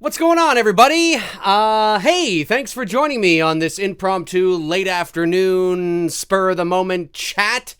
What's going on, everybody? Hey, thanks for joining me on this impromptu late afternoon spur of the moment chat.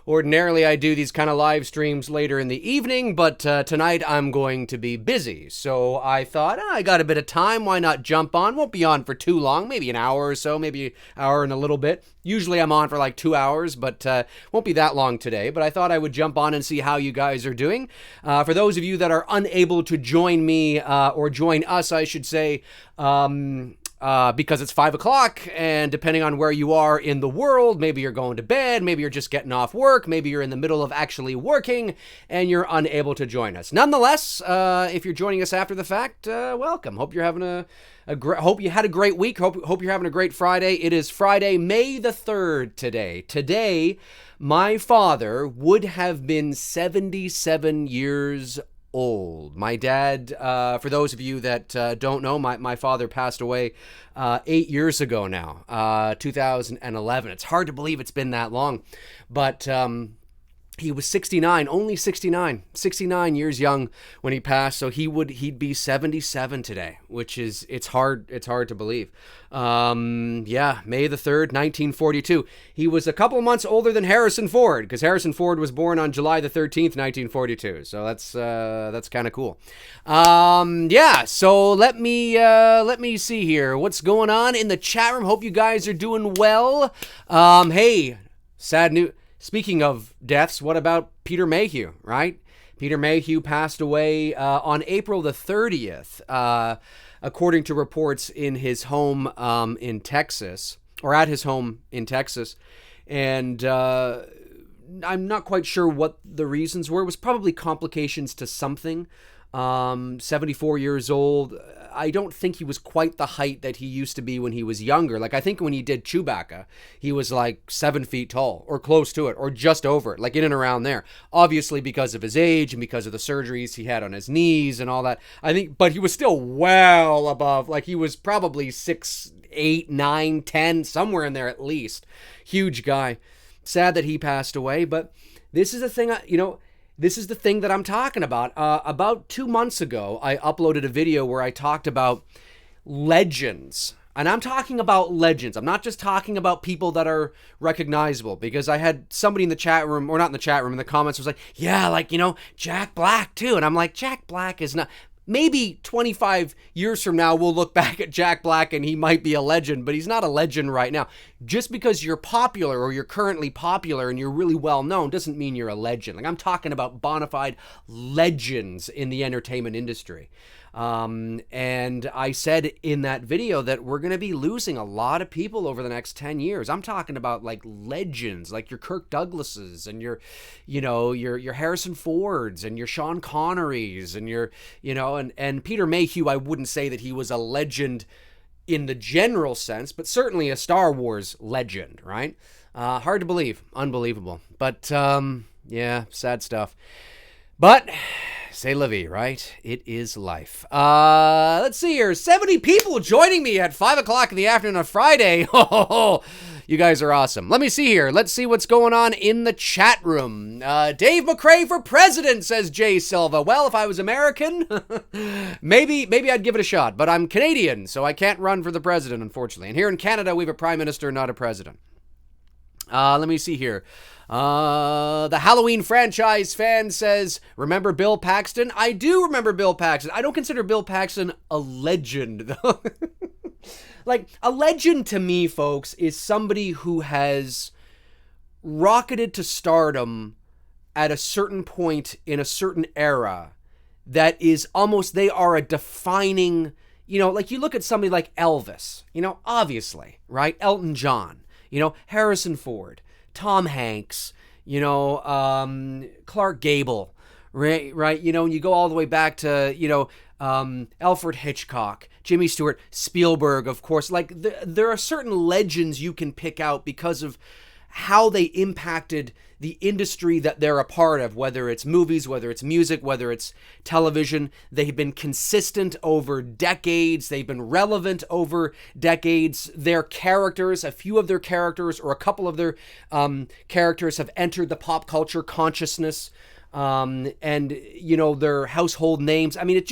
Ordinarily, I do these kind of live streams later in the evening, but tonight I'm going to be busy. So I thought, I got a bit of time, why not jump on? Won't be on for too long, maybe an hour or so, maybe an hour and a little bit. Usually I'm on for like 2 hours, but won't be that long today. But I thought I would jump on and see how you guys are doing. For those of you that are unable to join me, or join us, I should say, because it's 5 o'clock, and depending on where you are in the world, maybe you're going to bed, maybe you're just getting off work, maybe you're in the middle of actually working, and you're unable to join us. Nonetheless, if you're joining us after the fact, welcome. Hope you're having hope you had a great week. Hope you're having a great Friday. It is Friday, May the 3rd today. Today, my father would have been 77 years old. My dad, for those of you that don't know, my father passed away 8 years ago now, 2011. It's hard to believe it's been that long, but he was 69, only 69 years young when he passed. So he'd be 77 today, which is, it's hard to believe. Yeah, May the 3rd, 1942. He was a couple of months older than Harrison Ford, because Harrison Ford was born on July the 13th, 1942. So that's kind of cool. Yeah, so let me see here. What's going on in the chat room? Hope you guys are doing well. Hey, sad news. Speaking of deaths, what about Peter Mayhew, right? Peter Mayhew passed away on April the 30th, according to reports in his home in Texas, or at his home in Texas. And I'm not quite sure what the reasons were. It was probably complications to something. 74 years old. I don't think he was quite the height that he used to be when he was younger. Like, I think when he did Chewbacca, he was like 7 feet tall, or close to it, or just over it, like in and around there. Obviously because of his age and because of the surgeries he had on his knees and all that. I think, but he was still well above, like he was probably 6, 8, 9, 10, somewhere in there at least. Huge guy. Sad that he passed away, but this is the thing, this is the thing that I'm talking about. About 2 months ago, I uploaded a video where I talked about legends. And I'm talking about legends. I'm not just talking about people that are recognizable, because I had somebody in the chat room, or not in the chat room, in the comments was like, yeah, like, Jack Black too. And I'm like, Jack Black is not... Maybe 25 years from now, we'll look back at Jack Black and he might be a legend, but he's not a legend right now. Just because you're popular, or you're currently popular and you're really well known, doesn't mean you're a legend. Like, I'm talking about bona fide legends in the entertainment industry. And I said in that video that we're going to be losing a lot of people over the next 10 years. I'm talking about like legends, like your Kirk Douglases and your Harrison Fords and your Sean Connerys and and Peter Mayhew. I wouldn't say that he was a legend in the general sense, but certainly a Star Wars legend, right? Hard to believe. Unbelievable. But, yeah, sad stuff. But... c'est la vie, right? It is life. Let's see here. 70 people joining me at 5 o'clock in the afternoon on Friday. Oh, you guys are awesome. Let me see here. Let's see what's going on in the chat room. Dave McRae for president, says Jay Silva. Well, if I was American, maybe I'd give it a shot. But I'm Canadian, so I can't run for the president, unfortunately. And here in Canada, we have a prime minister, not a president. Let me see here. The Halloween franchise fan says, remember Bill Paxton? I do remember Bill Paxton. I don't consider Bill Paxton a legend, though. Like, a legend to me, folks, is somebody who has rocketed to stardom at a certain point in a certain era that is almost, they are a defining, like you look at somebody like Elvis, obviously, right? Elton John, Harrison Ford, Tom Hanks, Clark Gable, right? And you go all the way back to, Alfred Hitchcock, Jimmy Stewart, Spielberg, of course. Like, there are certain legends you can pick out because of how they impacted the industry that they're a part of, whether it's movies, whether it's music, whether it's television. They've been consistent over decades. They've been relevant over decades. Their characters, a few of their characters or a couple of their characters have entered the pop culture consciousness, and, their household names. I mean,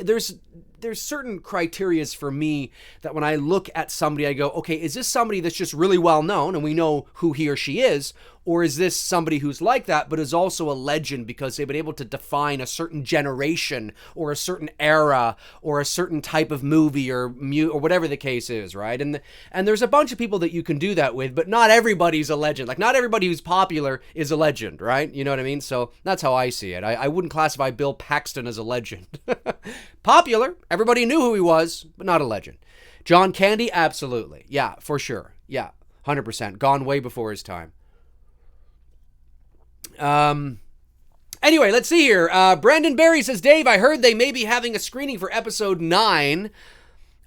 there's there's certain criterias for me that when I look at somebody, I go, okay, is this somebody that's just really well known and we know who he or she is? Or is this somebody who's like that, but is also a legend because they've been able to define a certain generation or a certain era or a certain type of movie or whatever the case is, right? And there's a bunch of people that you can do that with, but not everybody's a legend. Like, not everybody who's popular is a legend, right? You know what I mean? So that's how I see it. I wouldn't classify Bill Paxton as a legend. Popular, everybody knew who he was, but not a legend. John Candy, absolutely. Yeah, for sure. Yeah, 100%. Gone way before his time. Anyway, let's see here. Brandon Berry says, Dave, I heard they may be having a screening for episode 9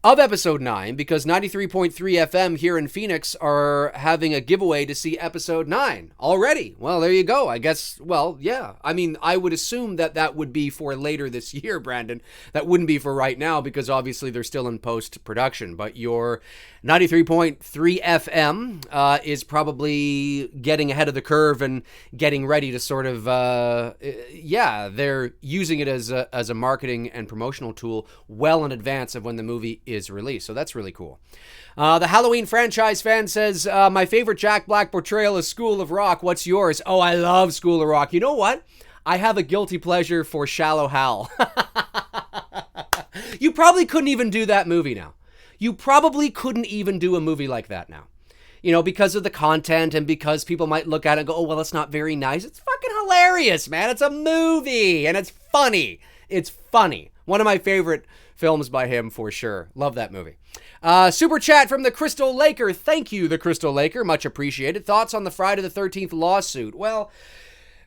because 93.3 FM here in Phoenix are having a giveaway to see episode 9 already. Well, there you go. I guess, well, yeah. I mean, I would assume that would be for later this year, Brandon. That wouldn't be for right now because obviously they're still in post-production. But your 93.3 FM is probably getting ahead of the curve and getting ready to sort of, they're using it as a marketing and promotional tool well in advance of when the movie is released. So that's really cool. The Halloween franchise fan says, my favorite Jack Black portrayal is School of Rock. What's yours? Oh, I love School of Rock. You know what? I have a guilty pleasure for Shallow Hal. You probably couldn't even do that movie now. You probably couldn't even do a movie like that now. You know, because of the content and because people might look at it and go, oh, well, it's not very nice. It's fucking hilarious, man. It's a movie and it's funny. It's funny. One of my favorite films by him for sure. Love that movie. Super chat from the Crystal Laker. Thank you, the Crystal Laker. Much appreciated. Thoughts on the Friday the 13th lawsuit? Well,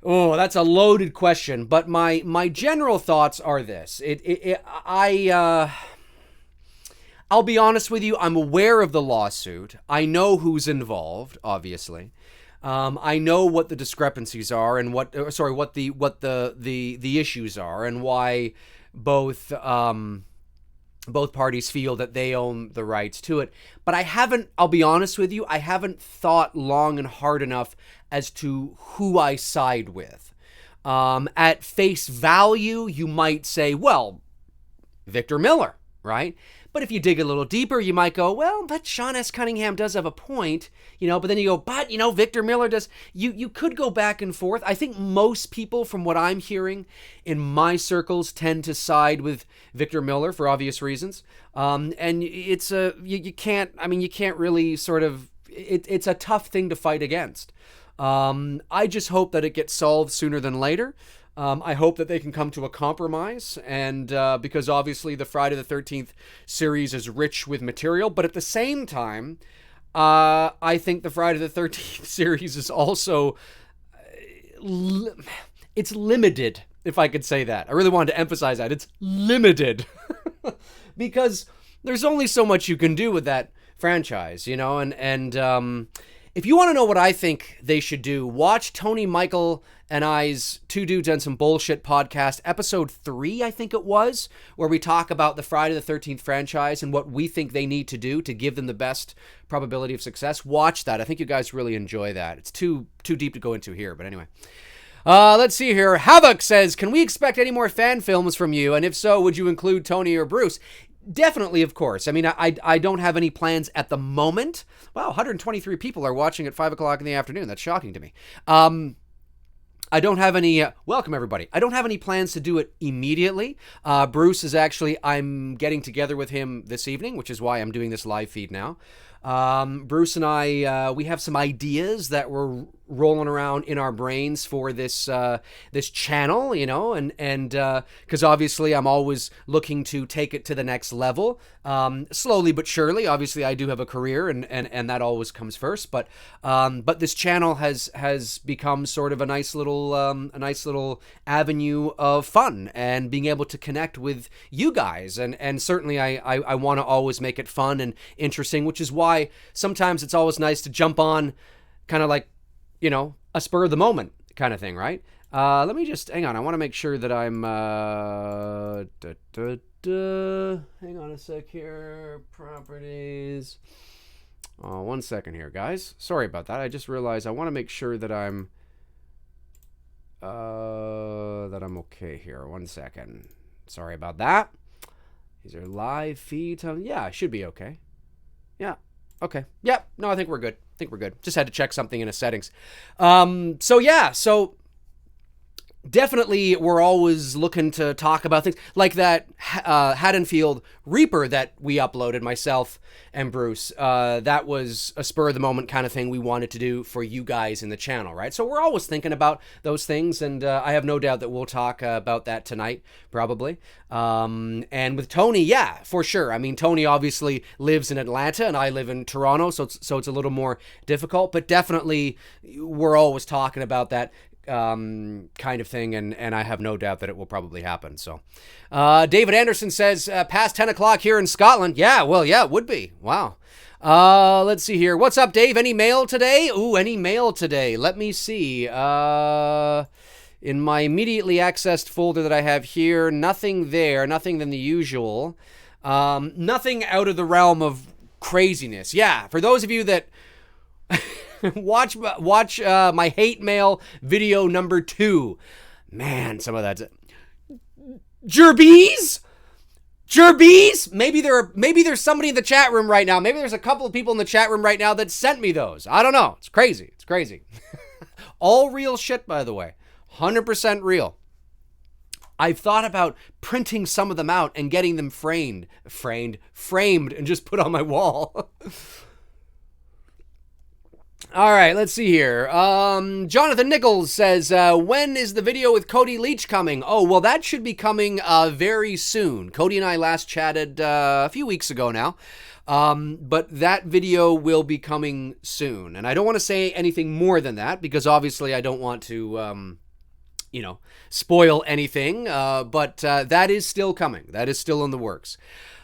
that's a loaded question, but my general thoughts are this. I'll be honest with you. I'm aware of the lawsuit. I know who's involved, obviously. I know what the discrepancies are and what the issues are and why both parties feel that they own the rights to it. But I'll be honest with you, I haven't thought long and hard enough as to who I side with. At face value, you might say, well, Victor Miller, right? But if you dig a little deeper, you might go, well, but Sean S. Cunningham does have a point, but then you go, but, Victor Miller does. You could go back and forth. I think most people, from what I'm hearing in my circles, tend to side with Victor Miller for obvious reasons. And it's you can't really sort of, it's a tough thing to fight against. I just hope that it gets solved sooner than later. I hope that they can come to a compromise, and because obviously the Friday the 13th series is rich with material, but at the same time, I think the Friday the 13th series is also, it's limited, if I could say that. I really wanted to emphasize that. It's limited, because there's only so much you can do with that franchise, and if you want to know what I think they should do, watch Tony, Michael, and I's Two Dudes and Some Bullshit podcast, episode 3, I think it was, where we talk about the Friday the 13th franchise and what we think they need to do to give them the best probability of success. Watch that. I think you guys really enjoy that. It's too deep to go into here, but anyway. Let's see here. Havoc says, can we expect any more fan films from you? And if so, would you include Tony or Bruce? Definitely, of course. I mean, I don't have any plans at the moment. Wow, 123 people are watching at 5 o'clock in the afternoon. That's shocking to me. I don't have any, welcome everybody. I don't have any plans to do it immediately. Bruce is actually, I'm getting together with him this evening, which is why I'm doing this live feed now. Bruce and I, we have some ideas that we're rolling around in our brains for this channel, and because obviously I'm always looking to take it to the next level, slowly but surely. Obviously I do have a career and that always comes first, but this channel has become sort of a nice little avenue of fun and being able to connect with you guys, and certainly I want to always make it fun and interesting, which is why sometimes it's always nice to jump on kind of like, a spur of the moment kind of thing, right? Let me just, hang on. I want to make sure that I'm, hang on a sec here. Properties. Oh, 1 second here, guys. Sorry about that. I just realized I want to make sure that I'm okay here. 1 second. Sorry about that. Is there live feed? Yeah, it should be okay. Yeah. Okay. Yep. No, I think we're good. Just had to check something in the settings. So definitely we're always looking to talk about things like that Haddonfield Reaper that we uploaded, myself and Bruce. That was a spur of the moment kind of thing we wanted to do for you guys in the channel, right? So we're always thinking about those things, and I have no doubt that we'll talk about that tonight, probably. And with Tony, yeah, for sure. I mean, Tony obviously lives in Atlanta and I live in Toronto, so it's a little more difficult, but definitely we're always talking about that kind of thing, and I have no doubt that it will probably happen. So David Anderson says past 10 o'clock here in Scotland. Yeah, well, yeah, it would be. Wow. Let's see here. What's up, Dave? Any mail today? Ooh, any mail today? Let me see. In my immediately accessed folder that I have here, nothing there, nothing than the usual. Nothing out of the realm of craziness. Yeah, for those of you that watch my hate mail video number 2. Man, some of that's Jerbees. Maybe there's somebody in the chat room right now. Maybe there's a couple of people in the chat room right now that sent me those. I don't know. It's crazy. All real shit, by the way. 100% real. I've thought about printing some of them out and getting them framed and just put on my wall. All right, let's see here. Jonathan Nichols says, when is the video with Cody Leach coming? Oh, well, that should be coming very soon. Cody and I last chatted a few weeks ago now, but that video will be coming soon. And I don't want to say anything more than that because obviously I don't want to, spoil anything, but that is still coming. That is still in the works.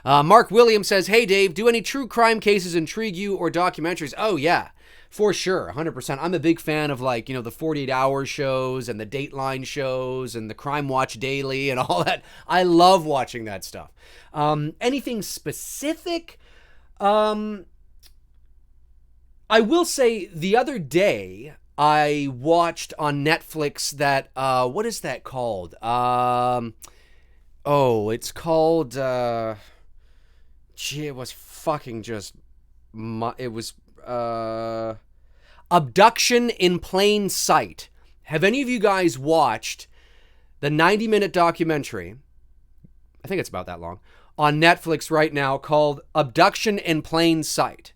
Mark Williams says, hey, Dave, do any true crime cases intrigue you or documentaries? Oh, yeah. For sure, 100%. I'm a big fan of the 48 Hour shows and the Dateline shows and the Crime Watch Daily and all that. I love watching that stuff. Anything specific? I will say the other day I watched on Netflix that, what is that called? It's called, it was fucking just, it was, Abduction in Plain Sight. Have any of you guys watched the 90-minute documentary, I think it's about that long, on Netflix right now called Abduction in Plain Sight?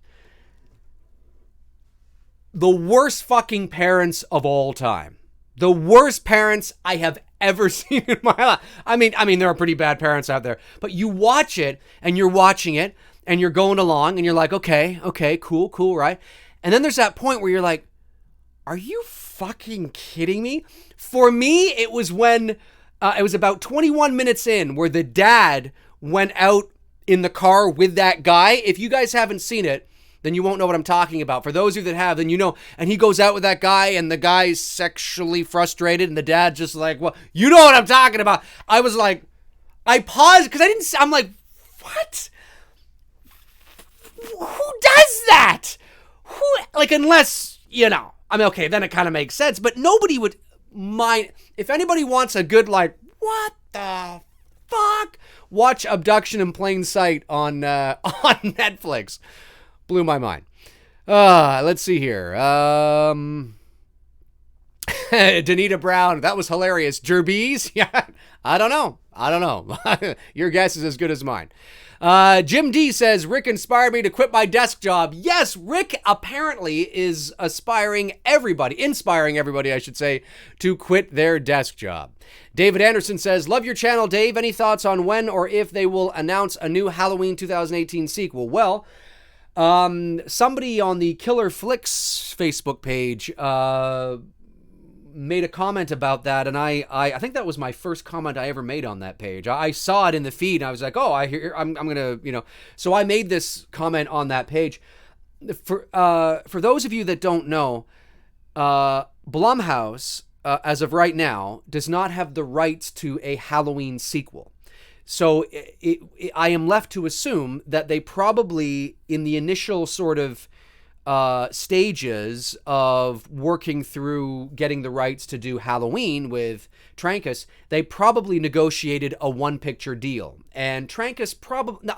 The worst fucking parents of all time. The worst parents I have ever seen in my life. I mean, there are pretty bad parents out there, but you watch it and you're watching it and you're going along and you're like, okay, cool, right? And then there's that point where you're like, are you fucking kidding me? For me, it was when, it was about 21 minutes in where the dad went out in the car with that guy. If you guys haven't seen it, then you won't know what I'm talking about. For those of you that have, then you know. And he goes out with that guy and the guy's sexually frustrated and the dad's just like, well, you know what I'm talking about. I was like, I paused because I'm like, what? Who does that? Unless, okay, then it kind of makes sense, but nobody would mind. If anybody wants a good, what the fuck? Watch Abduction in Plain Sight on Netflix. Blew my mind. Let's see here. Danita Brown, that was hilarious. Jerbees? Yeah, I don't know. Your guess is as good as mine. Jim D says, Rick inspired me to quit my desk job. Yes, Rick apparently is inspiring everybody, I should say, to quit their desk job. David Anderson says, love your channel, Dave. Any thoughts on when or if they will announce a new Halloween 2018 sequel? Well, somebody on the Killer Flicks Facebook page made a comment about that, and I think that was my first comment I ever made on that page. I saw it in the feed, and I was like, oh, I'm gonna, so I made this comment on that page. For those of you that don't know, Blumhouse, as of right now, does not have the rights to a Halloween sequel. So I am left to assume that they probably, in the initial sort of stages of working through getting the rights to do Halloween with Trancas, they probably negotiated a one-picture deal. And Trancas probably...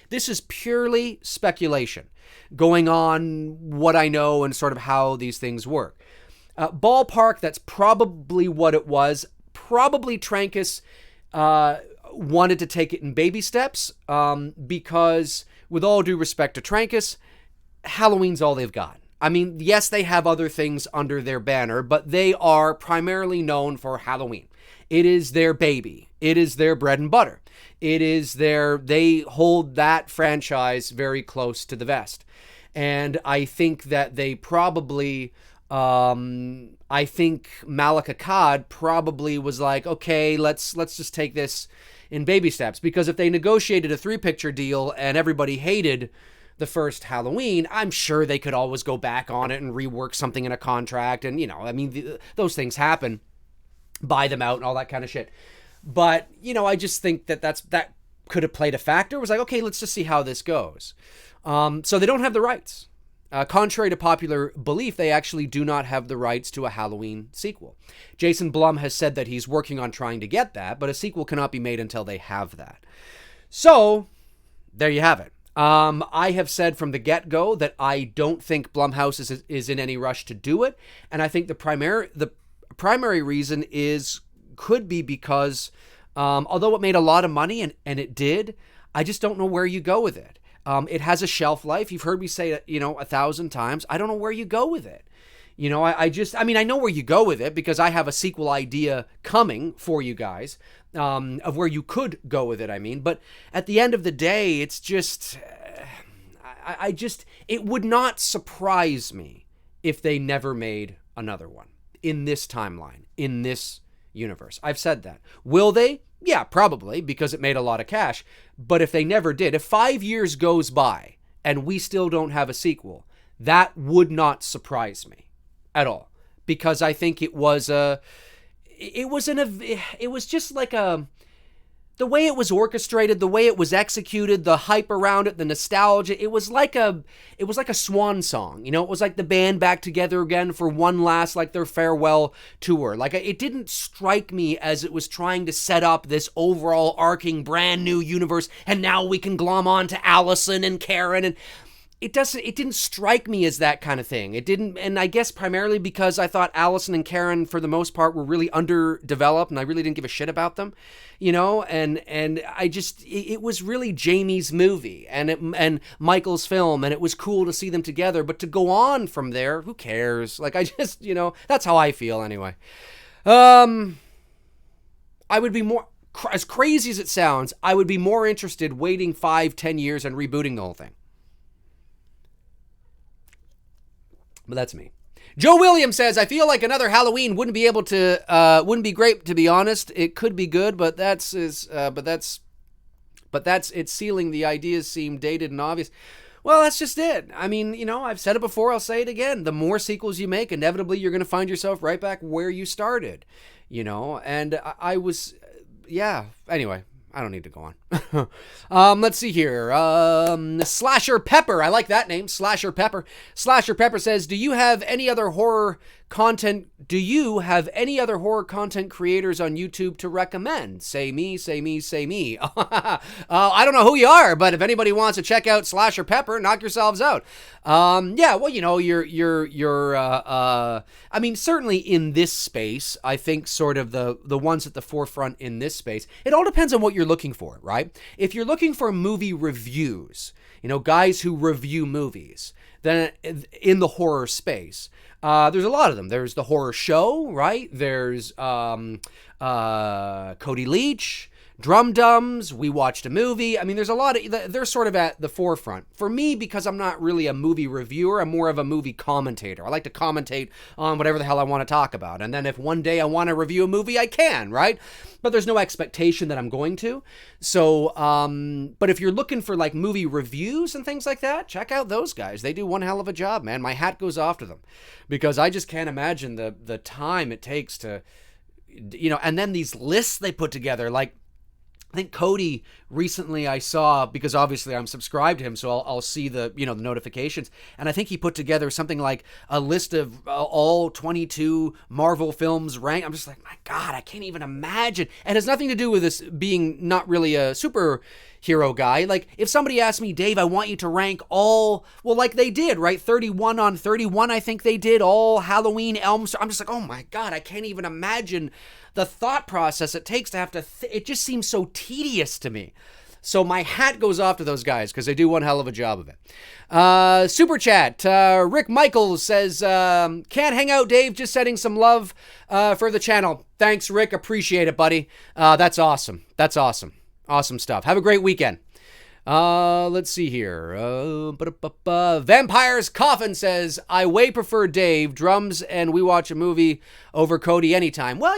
this is purely speculation, going on what I know and sort of how these things work. Ballpark, that's probably what it was. Probably Trancas wanted to take it in baby steps because, with all due respect to Trancas, Halloween's all they've got. I mean, yes, they have other things under their banner, but they are primarily known for Halloween. It is their baby. It is their bread and butter. They hold that franchise very close to the vest. And I think that they probably, I think Malek Akkad probably was like, okay, let's just take this in baby steps. Because if they negotiated a 3-picture deal and everybody hated the first Halloween, I'm sure they could always go back on it and rework something in a contract. And, I mean, those things happen. Buy them out and all that kind of shit. But, I just think that could have played a factor. It was like, okay, let's just see how this goes. So they don't have the rights. Contrary to popular belief, they actually do not have the rights to a Halloween sequel. Jason Blum has said that he's working on trying to get that, but a sequel cannot be made until they have that. So, there you have it. I have said from the get-go that I don't think Blumhouse is in any rush to do it, and I think the primary reason could be because although it made a lot of money, and it did, I just don't know where you go with it. It has a shelf life. You've heard me say it, 1,000 times. I don't know where you go with it. I know where you go with it because I have a sequel idea coming for you guys, of where you could go with it, but at the end of the day, it's just, it would not surprise me if they never made another one in this timeline, in this universe. I've said that. Will they? Yeah, probably, because it made a lot of cash. But if they never did, if 5 years goes by and we still don't have a sequel, that would not surprise me at all. Because I think it was just like the way it was orchestrated, the way it was executed, the hype around it, the nostalgia, it was like a swan song. It was like the band back together again for one last, like, their farewell tour. Like, it didn't strike me as it was trying to set up this overall arcing brand new universe, and now we can glom on to Allison and Karen, and it didn't strike me as that kind of thing. It didn't, and I guess primarily because I thought Allison and Karen, for the most part, were really underdeveloped, and I really didn't give a shit about them, and I just, it was really Jamie's movie, and Michael's film, and it was cool to see them together, but to go on from there, who cares? Like, I just, that's how I feel anyway. I would be more, as crazy as it sounds, I would be more interested waiting 5-10 years and rebooting the whole thing. But that's me. Joe Williams says, I feel like another Halloween wouldn't be great, to be honest. It could be good, but that's it's ceiling. The ideas seem dated and obvious. Well, that's just it. I mean, I've said it before, I'll say it again. The more sequels you make, inevitably you're going to find yourself right back where you started, and I was, yeah, anyway. I don't need to go on. Let's see here. Slasher Pepper. I like that name. Slasher Pepper. Slasher Pepper says, do you have any other horror content creators on YouTube to recommend? Say me. I don't know who you are, but if anybody wants to check out Slasher Pepper, knock yourselves out. Yeah, well, I mean, certainly in this space, I think sort of the ones at the forefront in this space, it all depends on what you're looking for, right? If you're looking for movie reviews, guys who review movies, then in the horror space, there's a lot of them. There's The Horror Show, right? There's Cody Leach, Drum Dums, We Watched a Movie. I mean, there's a lot of, they're sort of at the forefront. For me, because I'm not really a movie reviewer, I'm more of a movie commentator. I like to commentate on whatever the hell I want to talk about. And then if one day I want to review a movie, I can, right? But there's no expectation that I'm going to. So, but if you're looking for like movie reviews and things like that, check out those guys. They do one hell of a job, man. My hat goes off to them because I just can't imagine the time it takes to, and then these lists they put together, like, I think Cody recently I saw, because obviously I'm subscribed to him, so I'll see the, the notifications. And I think he put together something like a list of all 22 Marvel films ranked. I'm just like, my God, I can't even imagine. And it has nothing to do with this being not really a superhero guy. Like, if somebody asked me, Dave, I want you to rank all, well, like they did, right? 31 on 31, I think they did, all Halloween, Elm Street. I'm just like, oh my God, I can't even imagine the thought process it takes to have to, it just seems so tedious to me. So my hat goes off to those guys because they do one hell of a job of it. Super chat. Rick Michaels says, can't hang out, Dave, just sending some love for the channel. Thanks, Rick. Appreciate it, buddy. That's awesome. That's awesome. Awesome stuff. Have a great weekend. Let's see here. Vampire's Coffin says, I way prefer Dave, drums, and we watch a movie over Cody anytime. Well,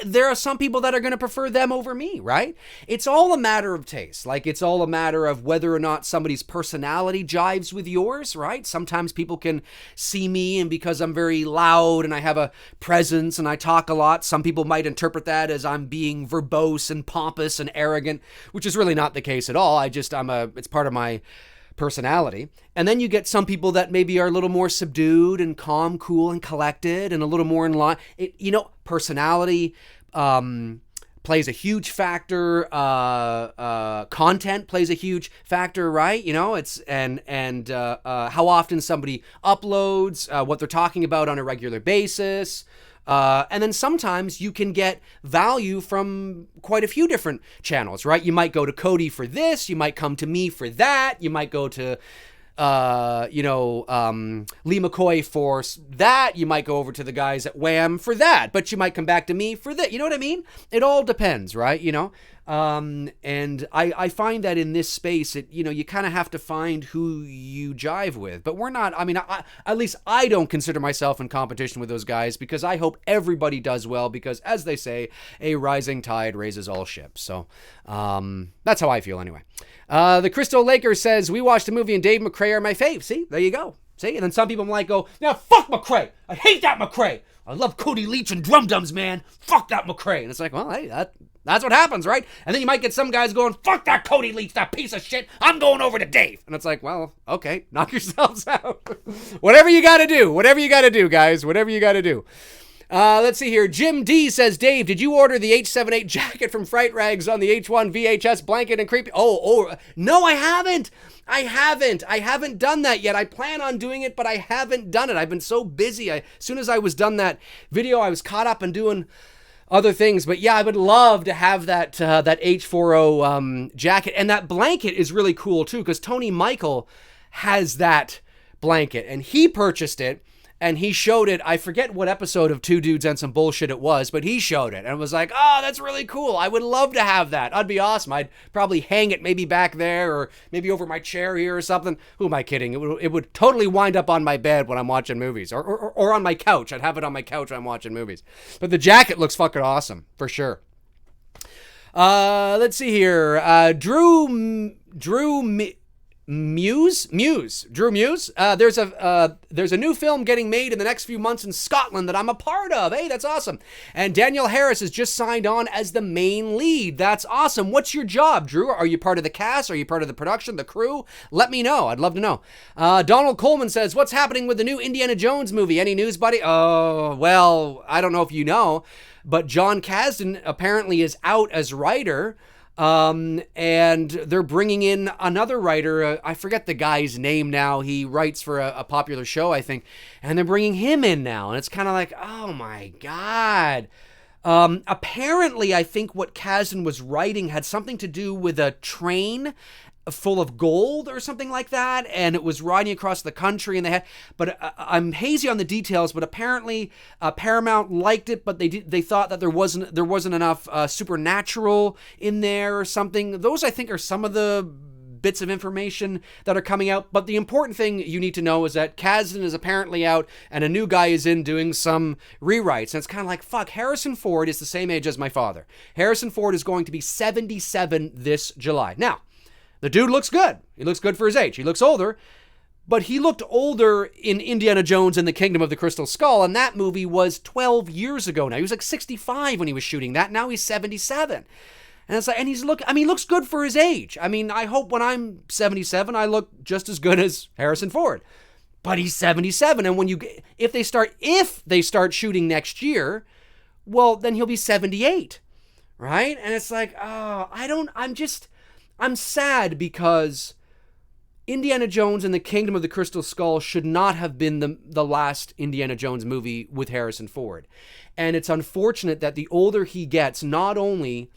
there are some people that are going to prefer them over me, right? It's all a matter of taste. Like, it's all a matter of whether or not somebody's personality jives with yours, right? Sometimes people can see me, and because I'm very loud and I have a presence and I talk a lot, some people might interpret that as I'm being verbose and pompous and arrogant, which is really not the case at all. It's part of my personality. And then you get some people that maybe are a little more subdued and calm, cool, and collected, and a little more in line. Personality plays a huge factor. Content plays a huge factor, right? It's how often somebody uploads, what they're talking about on a regular basis. And then sometimes you can get value from quite a few different channels, right? You might go to Cody for this. You might come to me for that. You might go to, Lee McCoy for that. You might go over to the guys at Wham for that, but you might come back to me for that. You know what I mean? It all depends, right? And I find that in this space, you kind of have to find who you jive with, but we're not, at least I don't consider myself in competition with those guys because I hope everybody does well because, as they say, a rising tide raises all ships. So, that's how I feel anyway. The Crystal Laker says, we watched a movie and Dave McCrae are my fave. See, there you go. See, and then some people might go, now fuck McCrae. I hate that McCrae. I love Cody Leach and Drum Dums, man. Fuck that McCrae. And it's like, well, hey, that's what happens, right? And then you might get some guys going, fuck that Cody Leach, that piece of shit. I'm going over to Dave. And it's like, well, okay, knock yourselves out. Whatever you got to do, guys. Whatever you got to do. Let's see here. Jim D says, Dave, did you order the H78 jacket from Fright Rags on the H1 VHS blanket and creepy? Oh, no, I haven't. I haven't done that yet. I plan on doing it, but I haven't done it. I've been so busy. As soon as I was done that video, I was caught up in doing other things. But yeah, I would love to have that H40 jacket. And that blanket is really cool too, because Tony Michael has that blanket and he purchased it. And he showed it, I forget what episode of Two Dudes and Some Bullshit it was, but he showed it and was like, oh, that's really cool. I would love to have that. That'd be awesome. I'd probably hang it maybe back there or maybe over my chair here or something. Who am I kidding? It would totally wind up on my bed when I'm watching movies or on my couch. I'd have it on my couch when I'm watching movies. But the jacket looks fucking awesome, for sure. Let's see here. Drew Muse. There's a new film getting made in the next few months in Scotland that I'm a part of. Hey, that's awesome. And Danielle Harris has just signed on as the main lead. That's awesome. What's your job, Drew? Are you part of the cast? Are you part of the production, the crew? Let me know. I'd love to know. Donald Coleman says, what's happening with the new Indiana Jones movie? Any news, buddy? Oh, well, I don't know if you know, but John Kasdan apparently is out as writer. And they're bringing in another writer. I forget the guy's name now. He writes for a popular show, I think. And they're bringing him in now. And it's kind of like, oh my God. Apparently, I think what Kasdan was writing had something to do with a train full of gold or something like that, and it was riding across the country, and they had, but I'm hazy on the details, but apparently Paramount liked it, but they thought that there wasn't enough supernatural in there or something. Those, I think, are some of the bits of information that are coming out, but the important thing you need to know is that Kasdan is apparently out and a new guy is in doing some rewrites, and it's kind of like, fuck, Harrison Ford is the same age as my father. Harrison Ford is going to be 77 this July. Now, the dude looks good. He looks good for his age. He looks older, but he looked older in Indiana Jones and the Kingdom of the Crystal Skull, and that movie was 12 years ago now. He was like 65 when he was shooting that. Now he's 77. And it's like, and he looks good for his age. I mean, I hope when I'm 77, I look just as good as Harrison Ford. But he's 77, and if they start shooting next year, well, then he'll be 78, right? And it's like, I'm sad because Indiana Jones and the Kingdom of the Crystal Skull should not have been the last Indiana Jones movie with Harrison Ford. And it's unfortunate that the older he gets, not only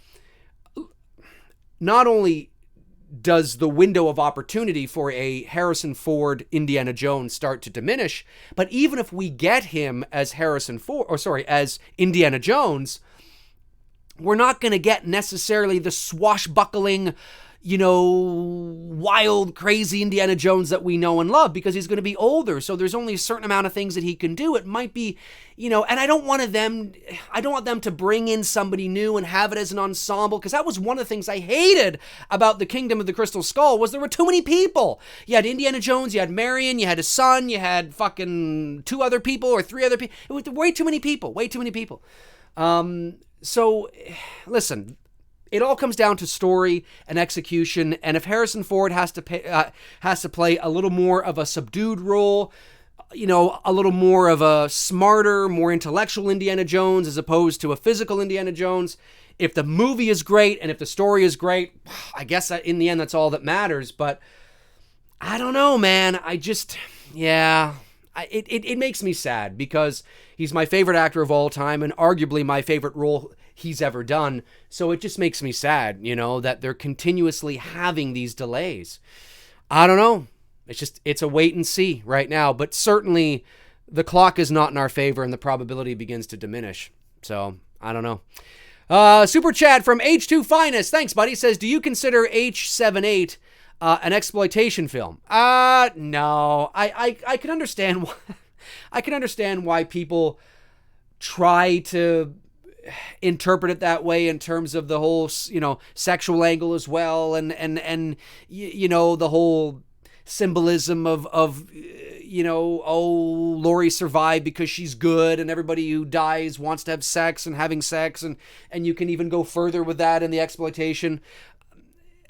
does the window of opportunity for a Harrison Ford Indiana Jones start to diminish, but even if we get him as as Indiana Jones, we're not going to get necessarily the swashbuckling, wild, crazy Indiana Jones that we know and love, because he's going to be older. So there's only a certain amount of things that he can do. It might be, and I don't want them to bring in somebody new and have it as an ensemble, because that was one of the things I hated about the Kingdom of the Crystal Skull, was there were too many people. You had Indiana Jones, you had Marion, you had his son, you had fucking 2 other people or 3 other people. It was way too many people. So listen, it all comes down to story and execution, and if Harrison Ford has to play a little more of a subdued role, a little more of a smarter, more intellectual Indiana Jones as opposed to a physical Indiana Jones, if the movie is great and if the story is great, I guess in the end that's all that matters. But I don't know, man. It makes me sad because he's my favorite actor of all time and arguably my favorite role he's ever done. So it just makes me sad, that they're continuously having these delays. I don't know. It's a wait and see right now, but certainly the clock is not in our favor and the probability begins to diminish. So I don't know. Super chat from H2 Finest. Thanks, buddy. Says, do you consider H78 an exploitation film? No. I can understand why. I can understand why people try to interpret it that way in terms of the whole, sexual angle as well, and the whole symbolism of Laurie survived because she's good, and everybody who dies wants to have sex and having sex, and you can even go further with that in the exploitation.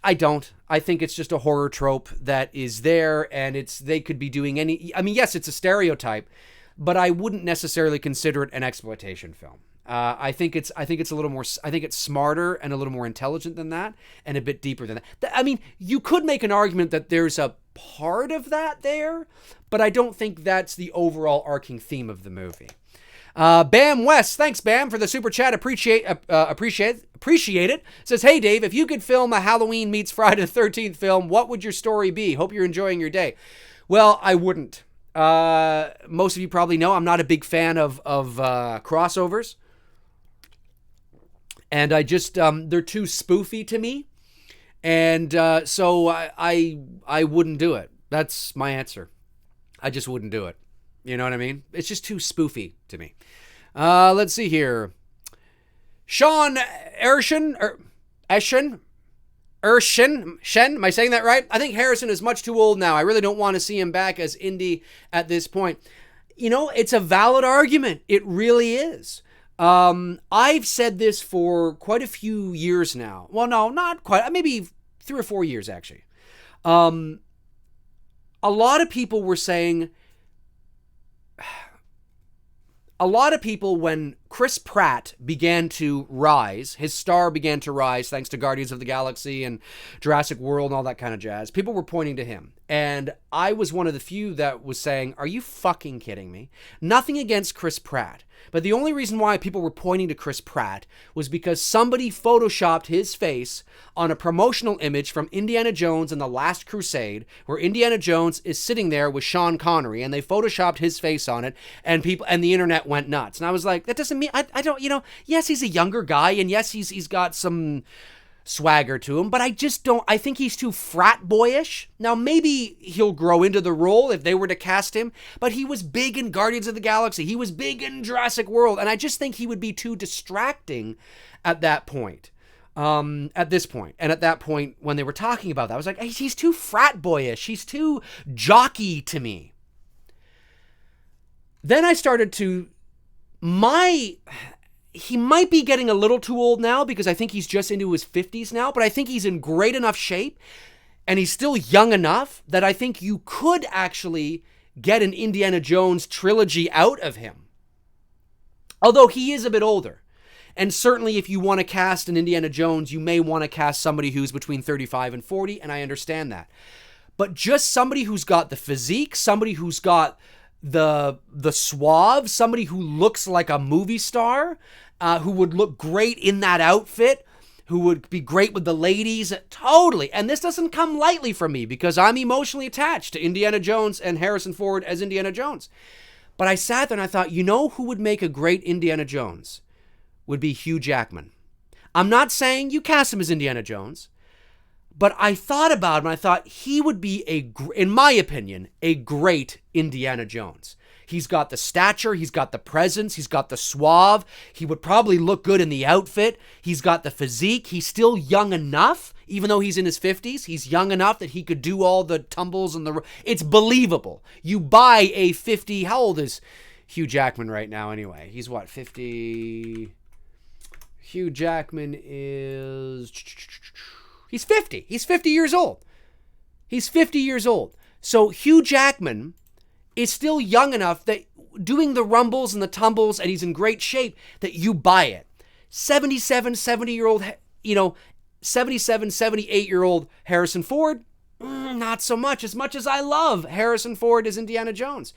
I don't. I think it's just a horror trope that is there, and they could be doing yes, it's a stereotype, but I wouldn't necessarily consider it an exploitation film. I think it's a little more. I think it's smarter and a little more intelligent than that, and a bit deeper than that. I mean, you could make an argument that there's a part of that there, but I don't think that's the overall arcing theme of the movie. Bam West, thanks Bam for the super chat. Appreciate it. Says, hey Dave, if you could film a Halloween meets Friday the 13th film, what would your story be? Hope you're enjoying your day. Well, I wouldn't. Most of you probably know I'm not a big fan of crossovers. And I just, they're too spoofy to me. And so I wouldn't do it. That's my answer. I just wouldn't do it. You know what I mean? It's just too spoofy to me. Let's see here. Sean Ershin, am I saying that right? I think Harrison is much too old now. I really don't want to see him back as Indy at this point. It's a valid argument. It really is. I've said this for quite a few years now. Well, no, not quite. Maybe 3 or 4 years, actually. A lot of people were saying... A lot of people, when Chris Pratt began to rise, his star began to rise thanks to Guardians of the Galaxy and Jurassic World and all that kind of jazz, people were pointing to him. And I was one of the few that was saying, are you fucking kidding me? Nothing against Chris Pratt. But the only reason why people were pointing to Chris Pratt was because somebody photoshopped his face on a promotional image from Indiana Jones and the Last Crusade, where Indiana Jones is sitting there with Sean Connery, and they photoshopped his face on it, and the internet went nuts. And I was like, that doesn't mean, I don't, yes, he's a younger guy, and yes, he's got some swagger to him, but I just don't, I think he's too frat boyish. Now, maybe he'll grow into the role if they were to cast him, but he was big in Guardians of the Galaxy. He was big in Jurassic World, and I just think he would be too distracting at that point. At this point, and at that point when they were talking about that, I was like, he's too frat boyish. He's too jockey to me. Then I started to, he might be getting a little too old now because I think he's just into his 50s now, but I think he's in great enough shape and he's still young enough that I think you could actually get an Indiana Jones trilogy out of him. Although he is a bit older. And certainly if you want to cast an Indiana Jones, you may want to cast somebody who's between 35 and 40, and I understand that. But just somebody who's got the physique, somebody who's got the suave, somebody who looks like a movie star, who would look great in that outfit, who would be great with the ladies, totally. And this doesn't come lightly for me because I'm emotionally attached to Indiana Jones and Harrison Ford as Indiana Jones. But I sat there and I thought, you know who would make a great Indiana Jones? Would be Hugh Jackman. I'm not saying you cast him as Indiana Jones, but I thought about him and I thought he would be, in my opinion, a great Indiana Jones. He's got the stature, he's got the presence, he's got the suave, he would probably look good in the outfit, he's got the physique, he's still young enough, even though he's in his 50s, he's young enough that he could do all the tumbles and it's believable. You buy a 50, how old is Hugh Jackman right now anyway? He's what, 50? Hugh Jackman is... He's 50. He's 50 years old. He's 50 years old. So Hugh Jackman is still young enough that doing the rumbles and the tumbles, and he's in great shape, that you buy it. 70-year-old, 78-year-old Harrison Ford, not so much. As much as I love Harrison Ford as Indiana Jones.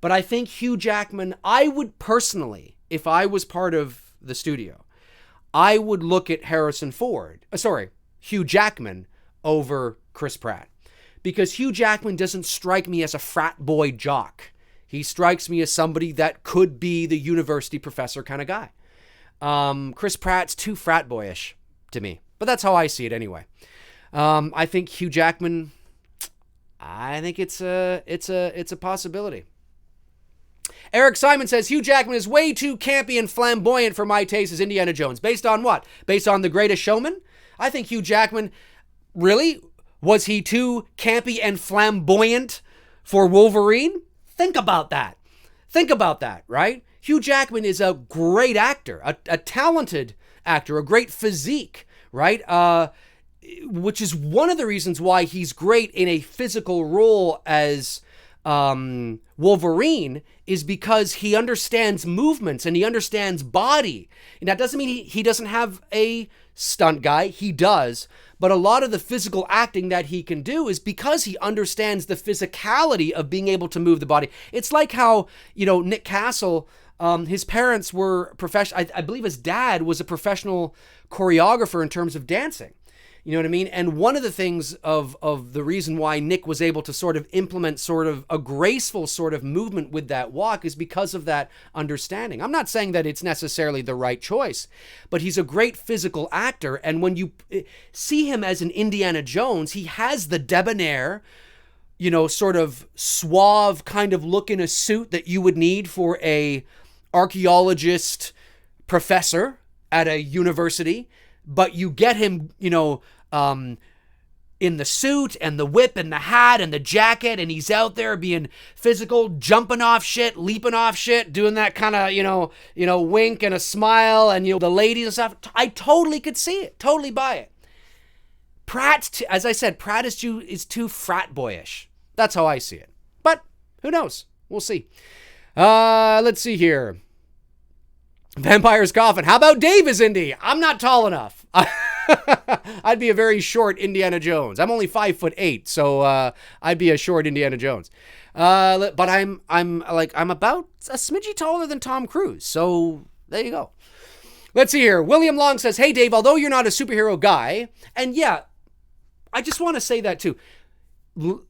But I think Hugh Jackman, I would personally, if I was part of the studio, I would look at Hugh Jackman over Chris Pratt. Because Hugh Jackman doesn't strike me as a frat boy jock. He strikes me as somebody that could be the university professor kind of guy. Chris Pratt's too frat boyish to me. But that's how I see it anyway. I think Hugh Jackman, I think it's a possibility. Eric Simon says, Hugh Jackman is way too campy and flamboyant for my taste as Indiana Jones. Based on what? Based on The Greatest Showman? I think Hugh Jackman, really? Was he too campy and flamboyant for Wolverine? Think about that. Right? Hugh Jackman is a great actor, a talented actor, a great physique, right? Which is one of the reasons why he's great in a physical role as Wolverine, is because he understands movements and he understands body. And that doesn't mean he doesn't have a stunt guy. He does. But a lot of the physical acting that he can do is because he understands the physicality of being able to move the body. It's like how, Nick Castle, his parents were professional. I believe his dad was a professional choreographer in terms of dancing. You know what I mean? And one of the things of the reason why Nick was able to sort of implement sort of a graceful sort of movement with that walk is because of that understanding. I'm not saying that it's necessarily the right choice, but he's a great physical actor. And when you see him as an Indiana Jones, he has the debonair, sort of suave kind of look in a suit that you would need for a archaeologist professor at a university. But you get him, in the suit and the whip and the hat and the jacket, and he's out there being physical, jumping off shit, leaping off shit, doing that kind of, wink and a smile, and, the ladies and stuff. I totally could see it, totally buy it. Pratt, as I said, Pratt is too frat boyish. That's how I see it. But who knows? We'll see. Let's see here. Vampire's Coffin. How about Dave as Indy? I'm not tall enough. I'd be a very short Indiana Jones. I'm only 5'8", so I'd be a short Indiana Jones. But I'm about a smidgy taller than Tom Cruise. So there you go. Let's see here. William Long says, "Hey Dave, although you're not a superhero guy," and yeah, I just want to say that too.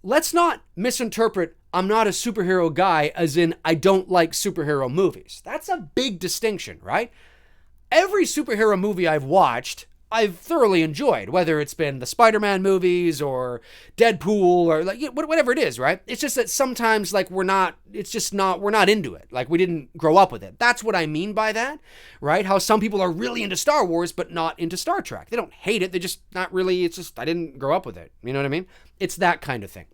Let's not misinterpret I'm not a superhero guy as in I don't like superhero movies. That's a big distinction, right? Every superhero movie I've watched, I've thoroughly enjoyed, whether it's been the Spider-Man movies or Deadpool or whatever it is, right? It's just that sometimes we're not into it. We didn't grow up with it. That's what I mean by that, right? How some people are really into Star Wars, but not into Star Trek. They don't hate it. They're just not really, it's just, I didn't grow up with it. You know what I mean? It's that kind of thing.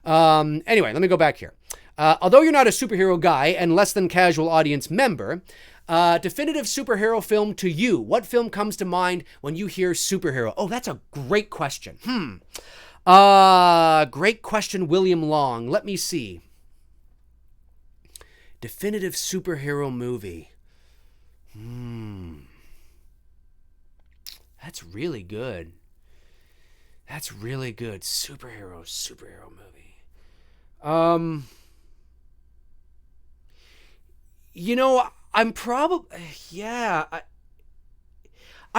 Anyway, let me go back here. Although you're not a superhero guy and less than casual audience member, Definitive superhero film to you. What film comes to mind when you hear superhero? Oh, that's a great question. Great question, William Long. Let me see. Definitive superhero movie. That's really good. That's really good. Superhero movie. I'm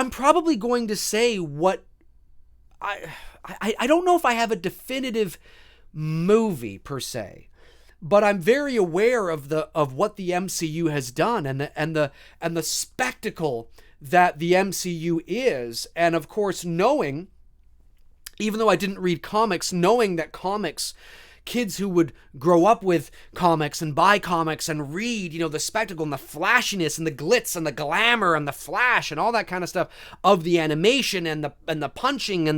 probably going to say what I don't know if I have a definitive movie per se, but I'm very aware of what the MCU has done and the spectacle that the MCU is, and of course knowing, even though I didn't read comics, knowing that comics, kids who would grow up with comics and buy comics and read, the spectacle and the flashiness and the glitz and the glamour and the flash and all that kind of stuff of the animation and the punching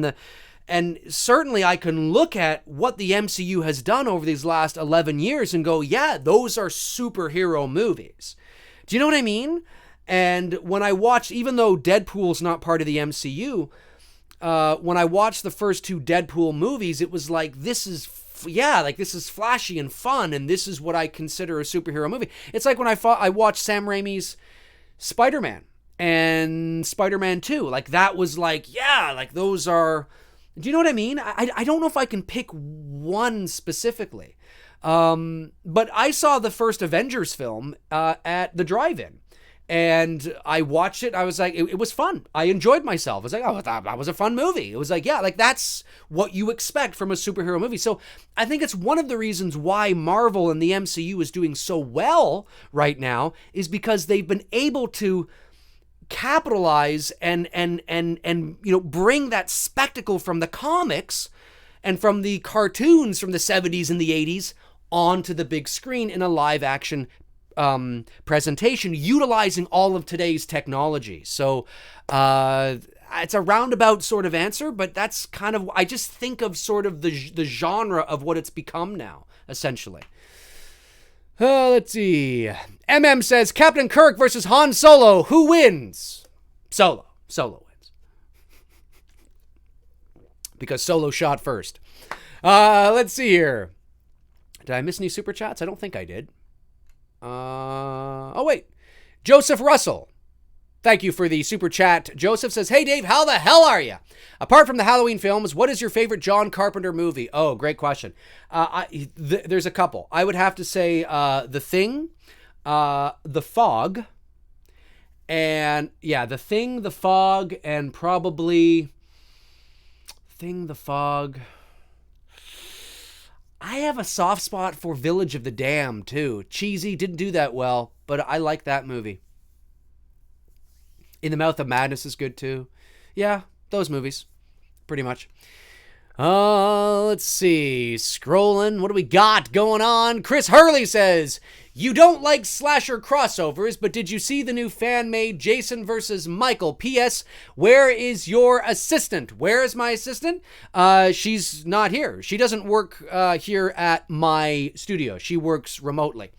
and certainly I can look at what the MCU has done over these last 11 years and go, yeah, those are superhero movies. Do you know what I mean? And when I watched, even though Deadpool's not part of the MCU, when I watched the first two Deadpool movies, it was like, this is flashy and fun, and this is what I consider a superhero movie. It's like when I watched Sam Raimi's Spider-Man and Spider-Man 2. Like, that was like, yeah, like those are... Do you know what I mean? I don't know if I can pick one specifically. But I saw the first Avengers film at the drive-in. And I watched it. I was like, it was fun. I enjoyed myself. I was like, oh, that was a fun movie. It was like, yeah, like that's what you expect from a superhero movie. So I think it's one of the reasons why Marvel and the MCU is doing so well right now is because they've been able to capitalize and bring that spectacle from the comics and from the cartoons from the 70s and the 80s onto the big screen in a live action presentation, utilizing all of today's technology. So it's a roundabout sort of answer, but that's kind of, I just think of sort of the genre of what it's become now, essentially. Let's see. MM says, Captain Kirk versus Han Solo. Who wins? Solo. Solo wins. Because Solo shot first. Let's see here. Did I miss any super chats? I don't think I did. Oh, wait. Joseph Russell. Thank you for the super chat. Joseph says, hey, Dave, how the hell are you? Apart from the Halloween films, what is your favorite John Carpenter movie? Oh, great question. There's a couple. I would have to say The Thing, The Fog, and yeah, The Thing, The Fog, and probably Thing, The Fog. I have a soft spot for Village of the Damned, too. Cheesy, didn't do that well, but I like that movie. In the Mouth of Madness is good, too. Yeah, those movies. Pretty much. Let's see. Scrolling. What do we got going on? Chris Hurley says, you don't like slasher crossovers, but did you see the new fan-made Jason versus Michael? P.S. Where is your assistant? Where is my assistant? She's not here. She doesn't work here at my studio. She works remotely.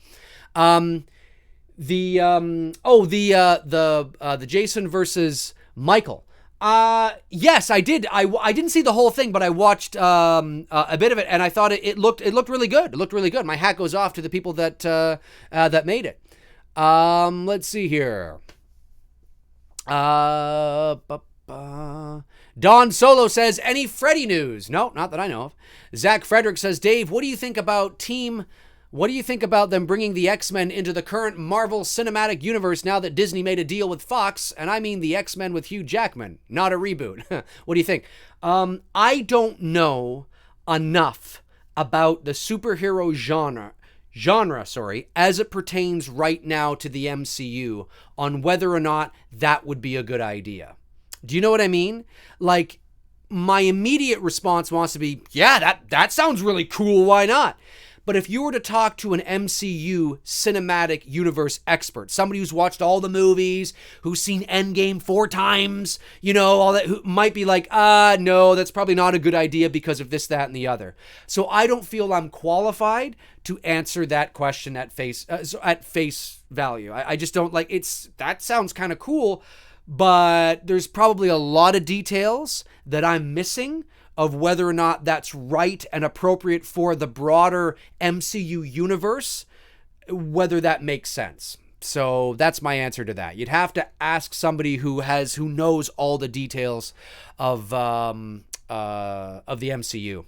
The Jason versus Michael. Yes, I did. I didn't see the whole thing, but I watched a bit of it, and I thought it looked really good. It looked really good. My hat goes off to the people that made it. Let's see here. Don Solo says, any Freddy news? No, not that I know of. Zach Frederick says, Dave, what do you think about them bringing the X-Men into the current Marvel Cinematic Universe now that Disney made a deal with Fox? And I mean the X-Men with Hugh Jackman, not a reboot. What do you think? I don't know enough about the superhero genre, as it pertains right now to the MCU on whether or not that would be a good idea. Do you know what I mean? Like, my immediate response wants to be, yeah, that sounds really cool. Why not? But if you were to talk to an MCU cinematic universe expert, somebody who's watched all the movies, who's seen Endgame 4 times, all that, who might be like, no, that's probably not a good idea because of this, that, and the other. So I don't feel I'm qualified to answer that question at face value. I just don't like that sounds kind of cool, but there's probably a lot of details that I'm missing of whether or not that's right and appropriate for the broader MCU universe, whether that makes sense. So that's my answer to that. You'd have to ask somebody who knows all the details of the MCU.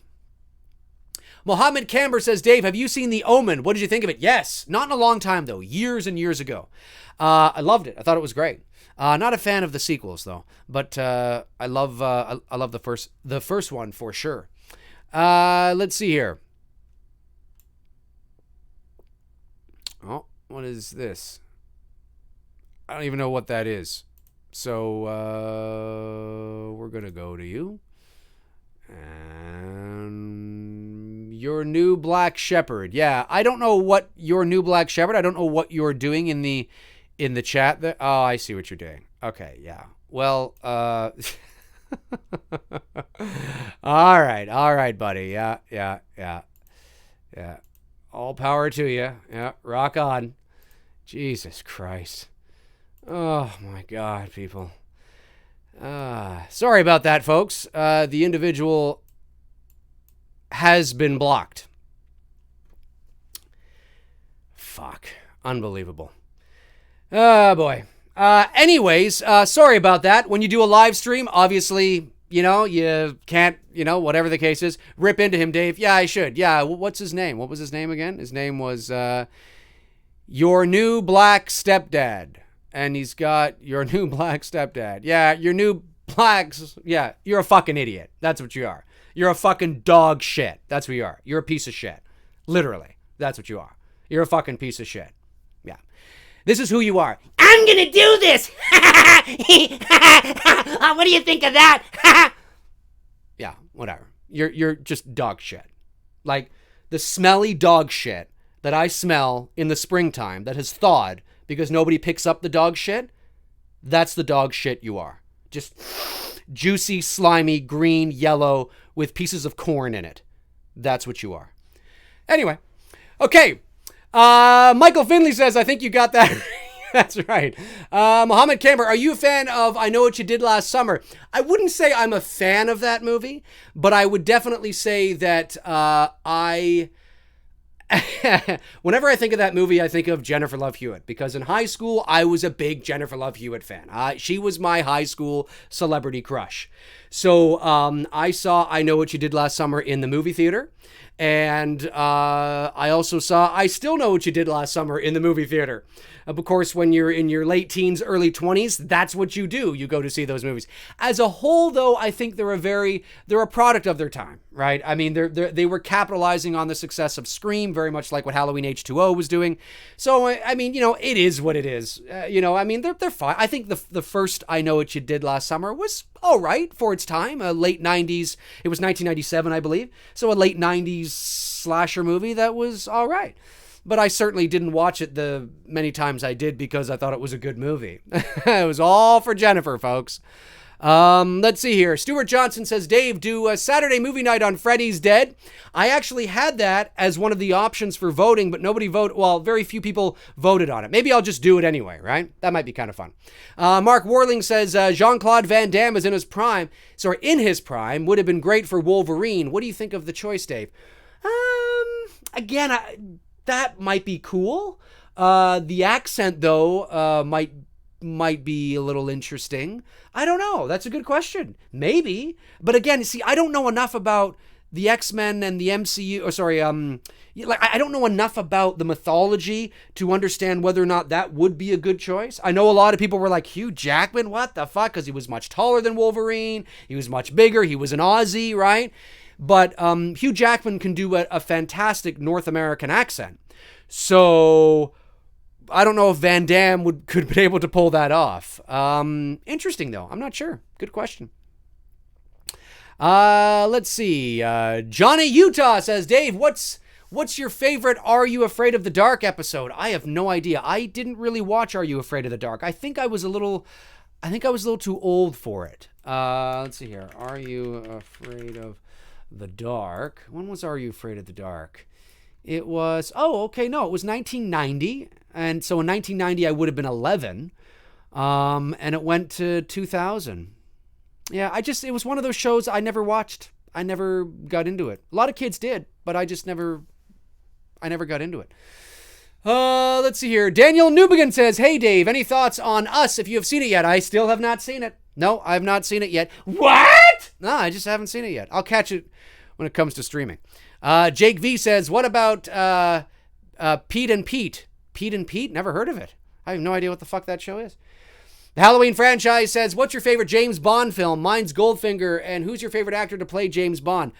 Mohammed Camber says, Dave, have you seen The Omen? What did you think of it? Yes. Not in a long time, though. Years and years ago. I loved it. I thought it was great. Not a fan of the sequels, though. But I love the first one for sure. Let's see here. Oh, what is this? I don't even know what that is. So we're going to go to you. And Your New Black Shepherd. Yeah, I don't know what Your New Black Shepherd. I don't know what you're doing in the chat. Oh, I see what you're doing. Okay, yeah. Well, all right, buddy. Yeah. All power to you. Yeah, rock on. Jesus Christ. Oh my God, people. Sorry about that, folks. The individual has been blocked. Fuck. Unbelievable. Oh, boy. Anyways, sorry about that. When you do a live stream, obviously, you can't, whatever the case is, rip into him, Dave. Yeah, I should. Yeah, what's his name? What was his name again? His name was Your New Black Stepdad. And he's got Your New Black Stepdad. Yeah, Your New Blacks. Yeah, you're a fucking idiot. That's what you are. You're a fucking dog shit. That's what you are. You're a piece of shit. Literally. That's what you are. You're a fucking piece of shit. Yeah. This is who you are. I'm gonna do this! What do you think of that? Yeah, whatever. You're just dog shit. Like the smelly dog shit that I smell in the springtime that has thawed because nobody picks up the dog shit. That's the dog shit you are. Just juicy, slimy, green, yellow with pieces of corn in it. That's what you are. Anyway. Okay. Michael Finley says, I think you got that. That's right. Mohammed Camber, are you a fan of I Know What You Did Last Summer? I wouldn't say I'm a fan of that movie, but I would definitely say that whenever I think of that movie, I think of Jennifer Love Hewitt, because in high school, I was a big Jennifer Love Hewitt fan. She was my high school celebrity crush. So I saw I Know What You Did Last Summer in the movie theater. And I also saw I Still Know What You Did Last Summer in the movie theater. Of course, when you're in your late teens, early 20s, that's what you do. You go to see those movies. As a whole, though, I think they're a product of their time, right? I mean, they were capitalizing on the success of Scream, very much like what Halloween H2O was doing. So, I mean, it is what it is. I mean, they're fine. I think the first I Know What You Did Last Summer was all right for its time. A late 90s, it was 1997, I believe. So a late 90s slasher movie that was all right. But I certainly didn't watch it the many times I did because I thought it was a good movie. It was all for Jennifer, folks. Let's see here. Stuart Johnson says, Dave, do a Saturday movie night on Freddy's Dead. I actually had that as one of the options for voting, but nobody voted. Well, very few people voted on it. Maybe I'll just do it anyway, right? That might be kind of fun. Mark Warling says, Jean-Claude Van Damme is in his prime. Would have been great for Wolverine. What do you think of the choice, Dave? Again, that might be cool. The accent, though, might be a little interesting. I don't know. That's a good question. Maybe. But again, see, I don't know enough about the X-Men and the MCU. I don't know enough about the mythology to understand whether or not that would be a good choice. I know a lot of people were like, Hugh Jackman, what the fuck? Because he was much taller than Wolverine. He was much bigger. He was an Aussie, right? But Hugh Jackman can do a fantastic North American accent. So I don't know if Van Damme could be able to pull that off. Interesting, though. I'm not sure. Good question. Let's see. Johnny Utah says, Dave, what's What's your favorite Are You Afraid of the Dark episode? I have no idea. I didn't really watch Are You Afraid of the Dark. I think I was a little too old for it. Let's see here. Are You Afraid of the Dark? When was Are You Afraid of the Dark? It was, it was 1990. And so in 1990, I would have been 11. And it went to 2000. Yeah, it was one of those shows I never watched. I never got into it. A lot of kids did, but I never got into it. Let's see here. Daniel Newbegin says, hey, Dave, any thoughts on Us if you have seen it yet? I still have not seen it. No, I have not seen it yet. What? No, I just haven't seen it yet. I'll catch it when it comes to streaming. Jake V says, what about Pete and Pete? Pete and Pete? Never heard of it. I have no idea what the fuck that show is. The Halloween franchise says, what's your favorite James Bond film? Mine's Goldfinger. And who's your favorite actor to play James Bond?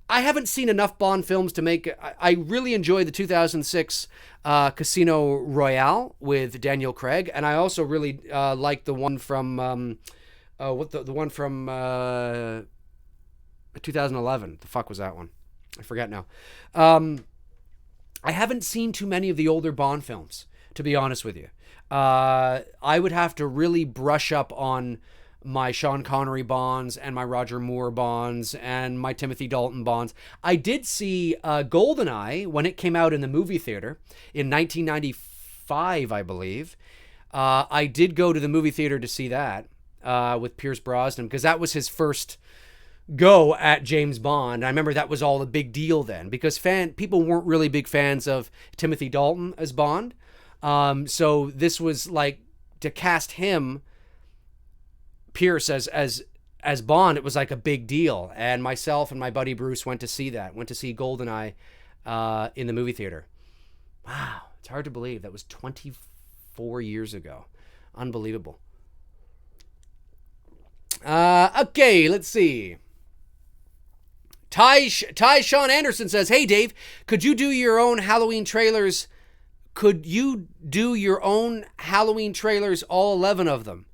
I haven't seen enough Bond films to make... I really enjoyed the 2006 Casino Royale with Daniel Craig. And I also really like the one from... the one from 2011. The fuck was that one? I forget now. I haven't seen too many of the older Bond films, to be honest with you. I would have to really brush up on my Sean Connery Bonds and my Roger Moore Bonds and my Timothy Dalton Bonds. I did see GoldenEye when it came out in the movie theater in 1995, I believe. I did go to the movie theater to see that with Pierce Brosnan because that was his first go at James Bond. I remember that was all a big deal then because people weren't really big fans of Timothy Dalton as Bond. So this was like to cast him, Pierce, as Bond, it was like a big deal. And myself and my buddy Bruce went to see GoldenEye in the movie theater. Wow, it's hard to believe. That was 24 years ago. Unbelievable. Okay, let's see. Ty Sean Anderson says, hey, Dave, could you do your own Halloween trailers? Could you do your own Halloween trailers, all 11 of them?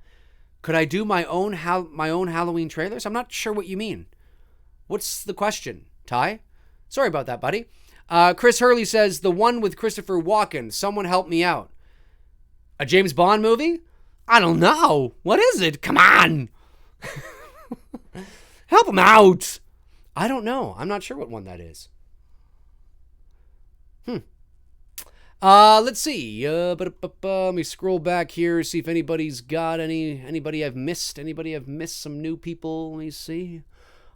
Could I do my own Halloween trailers? I'm not sure what you mean. What's the question, Ty? Sorry about that, buddy. Chris Hurley says, the one with Christopher Walken. Someone help me out. A James Bond movie? I don't know. What is it? Come on. Help him out. I don't know. I'm not sure what one that is. Let's see. Let me scroll back here, see if anybody's got anybody I've missed. Anybody I've missed? Some new people. Let me see.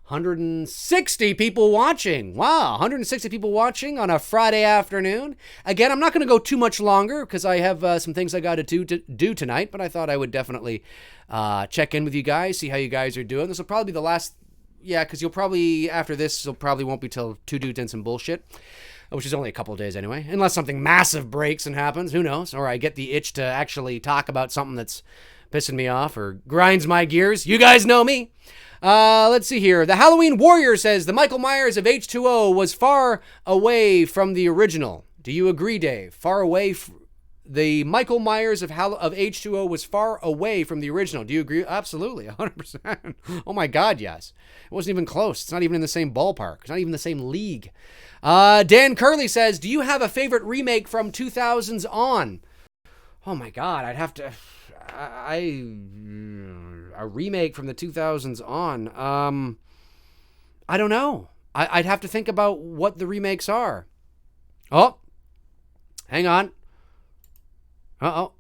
160 people watching. Wow, 160 people watching on a Friday afternoon. Again, I'm not going to go too much longer because I have some things I got to do tonight, but I thought I would definitely check in with you guys, see how you guys are doing. This will probably be the last, because you'll probably, after this, it probably won't be till Two Dudes and Some Bullshit, which is only a couple of days anyway, unless something massive breaks and happens, who knows, or I get the itch to actually talk about something that's pissing me off or grinds my gears. You guys know me. Let's see here. The Halloween Warrior says, the Michael Myers of H2O was far away from the original. Do you agree, Dave? Far away the Michael Myers of H2O was far away from the original. Do you agree? Absolutely, 100%. Oh my God, yes. It wasn't even close. It's not even in the same ballpark. It's not even the same league. Dan Curley says, do you have a favorite remake from 2000s on? Oh my God, I'd have to... a remake from the 2000s on. I don't know. I'd have to think about what the remakes are. Oh, hang on. Uh-oh.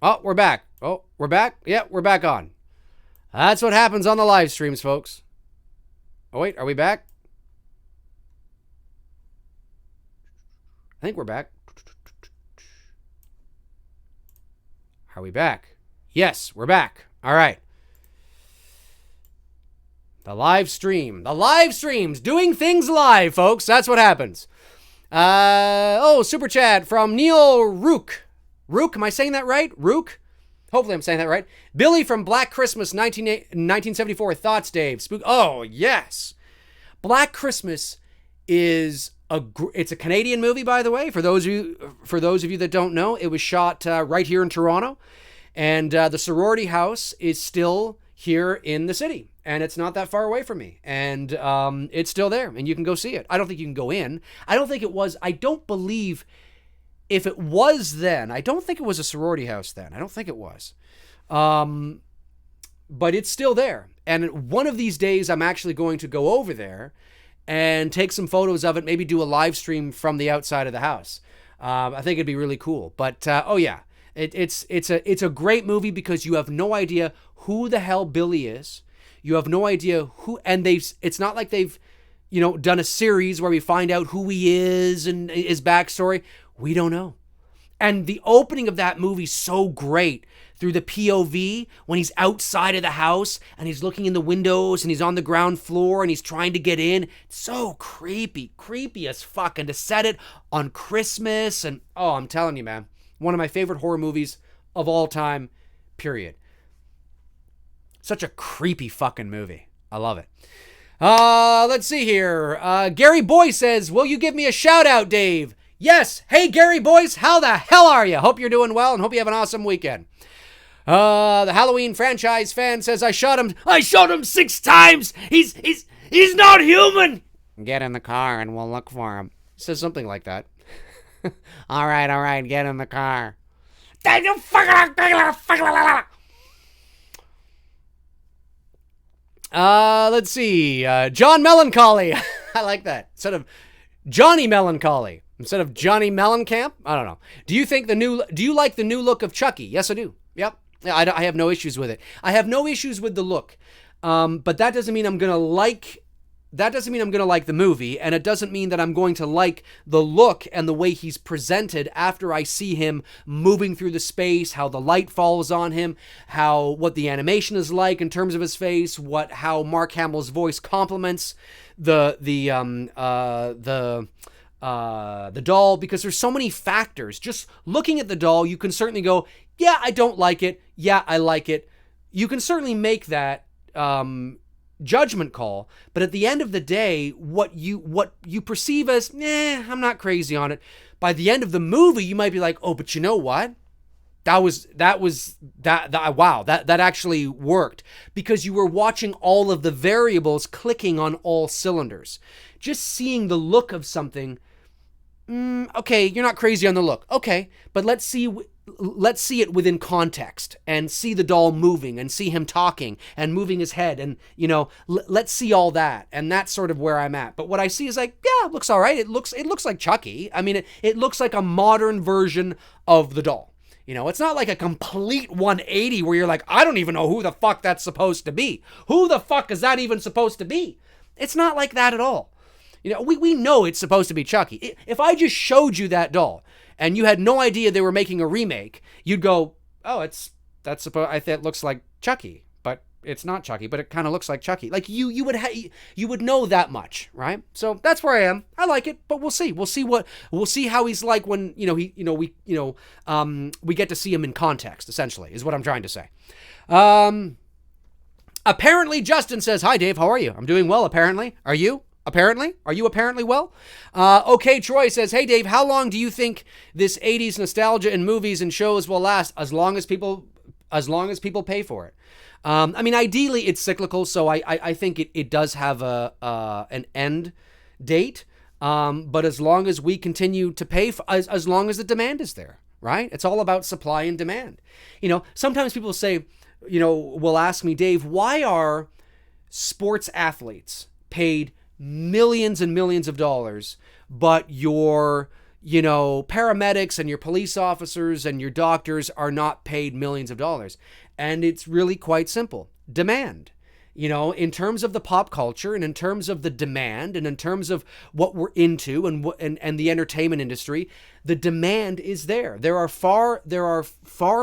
Oh, we're back. Oh, we're back? Yeah, we're back on. That's what happens on the live streams, folks. Oh, wait, are we back? I think we're back. Are we back? Yes, we're back. All right. The live stream. The live streams. Doing things live, folks. That's what happens. Super chat from Neil Rook. Rook, am I saying that right? Rook? Hopefully I'm saying that right. Billy from Black Christmas 1974. Thoughts, Dave? Oh, yes. Black Christmas is it's a Canadian movie, by the way. For those of you that don't know, it was shot right here in Toronto, and the sorority house is still here in the city. and it's not that far away from me, and it's still there, and you can go see it. I don't think you can go in. I don't believe if it was then, I don't think it was a sorority house then. I don't think it was. But it's still there. And one of these days, I'm actually going to go over there and take some photos of it, maybe do a live stream from the outside of the house. I think it'd be really cool. But, oh yeah, it's a great movie because you have no idea who the hell Billy is. You have no idea who, and it's not like they've, done a series where we find out who he is and his backstory. We don't know. And the opening of that movie's so great through the POV when he's outside of the house and he's looking in the windows and he's on the ground floor and he's trying to get in. It's so creepy as fuck. And to set it on Christmas and, oh, I'm telling you, man, one of my favorite horror movies of all time, period. Such a creepy fucking movie. I love it. Let's see here. Gary Boy says, will you give me a shout out, Dave? Yes. Hey, Gary Boys, how the hell are you? Hope you're doing well and hope you have an awesome weekend. The Halloween franchise fan says, I shot him 6 times. He's not human. Get in the car and we'll look for him. Says something like that. All right, get in the car. Let's see. John Melancholy. I like that. Instead of Johnny Melancholy. Instead of Johnny Mellencamp? I don't know. Do you like the new look of Chucky? Yes, I do. Yep. I have no issues with it. I have no issues with the look. But that doesn't mean I'm going to like the movie, and it doesn't mean that I'm going to like the look and the way he's presented after I see him moving through the space, how the light falls on him, what the animation is like in terms of his face, how Mark Hamill's voice complements the doll, because there's so many factors. Just looking at the doll, you can certainly go, yeah, I don't like it. Yeah, I like it. You can certainly make that judgment call, but at the end of the day, what you perceive as, I'm not crazy on it. By the end of the movie, you might be like, oh, but you know what? Wow, that actually worked, because you were watching all of the variables clicking on all cylinders. Just seeing the look of something, okay, you're not crazy on the look. Okay, but let's see it within context and see the doll moving and see him talking and moving his head and, let's see all that. And that's sort of where I'm at. But what I see is like, yeah, it looks all right. It looks like Chucky. I mean, it looks like a modern version of the doll. It's not like a complete 180 where you're like, I don't even know who the fuck that's supposed to be. Who the fuck is that even supposed to be? It's not like that at all. We know it's supposed to be Chucky. If I just showed you that doll and you had no idea they were making a remake, you'd go, oh, it looks like Chucky, but it's not Chucky, but it kind of looks like Chucky. Like you would know that much, right? So that's where I am. I like it, but we'll see. We'll see how he's like when, we get to see him in context, essentially, is what I'm trying to say. Apparently Justin says, hi Dave, how are you? I'm doing well, apparently. Are you? Apparently? Are you apparently well? Okay, Troy says, hey Dave, how long do you think this 80s nostalgia in movies and shows will last? As long as people pay for it. I mean, ideally it's cyclical, so I think it does have an end date. But as long as we continue to pay, as long as the demand is there, right? It's all about supply and demand. Sometimes people say, will ask me, Dave, why are sports athletes paid millions and millions of dollars, but your, paramedics and your police officers and your doctors are not paid millions of dollars? And it's really quite simple. Demand. In terms of the pop culture and in terms of the demand and in terms of what we're into and the entertainment industry, the demand is there. There are far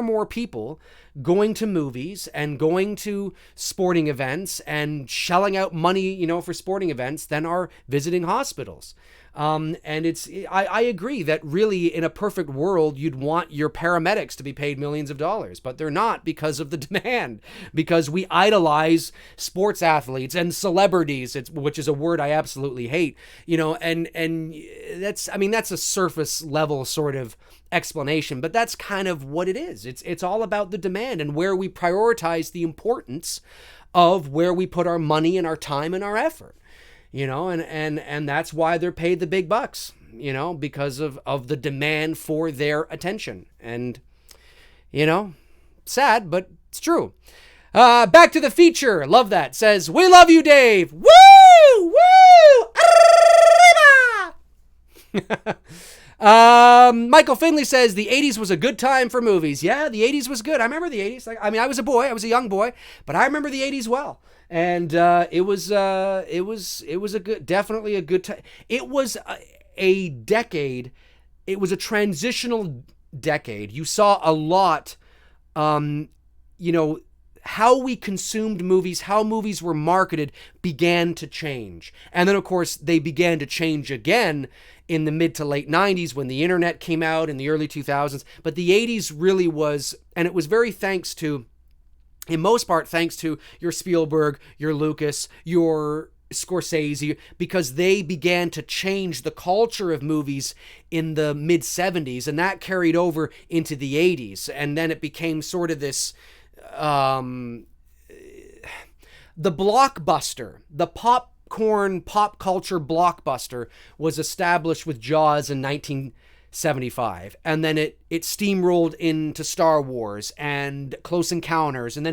more people going to movies and going to sporting events and shelling out money, for sporting events than are visiting hospitals. And I agree that really in a perfect world, you'd want your paramedics to be paid millions of dollars, but they're not because of the demand, because we idolize sports athletes and celebrities, which is a word I absolutely hate, and that's a surface level sort of explanation, but that's kind of what it is. It's all about the demand and where we prioritize the importance of where we put our money and our time and our effort, and that's why they're paid the big bucks, because of the demand for their attention. And, sad, but it's true. Back to the feature. Love that. Says, "We love you, Dave." Woo! Woo! Michael Finley says the 80s was a good time for movies. Yeah, the 80s was good. I remember the 80s. I was a boy. I was a young boy, but I remember the 80s well. And it was definitely a good time. It was a decade. It was a transitional decade. You saw a lot, how we consumed movies, how movies were marketed began to change. And then, of course, they began to change again in the mid to late 90s when the internet came out in the early 2000s. But the 80s really was, and it was very in most part, thanks to your Spielberg, your Lucas, your Scorsese, because they began to change the culture of movies in the mid 70s, and that carried over into the 80s. And then it became sort of this, the blockbuster, the popcorn pop culture blockbuster was established with Jaws in 1975, and then it steamrolled into Star Wars and Close Encounters, and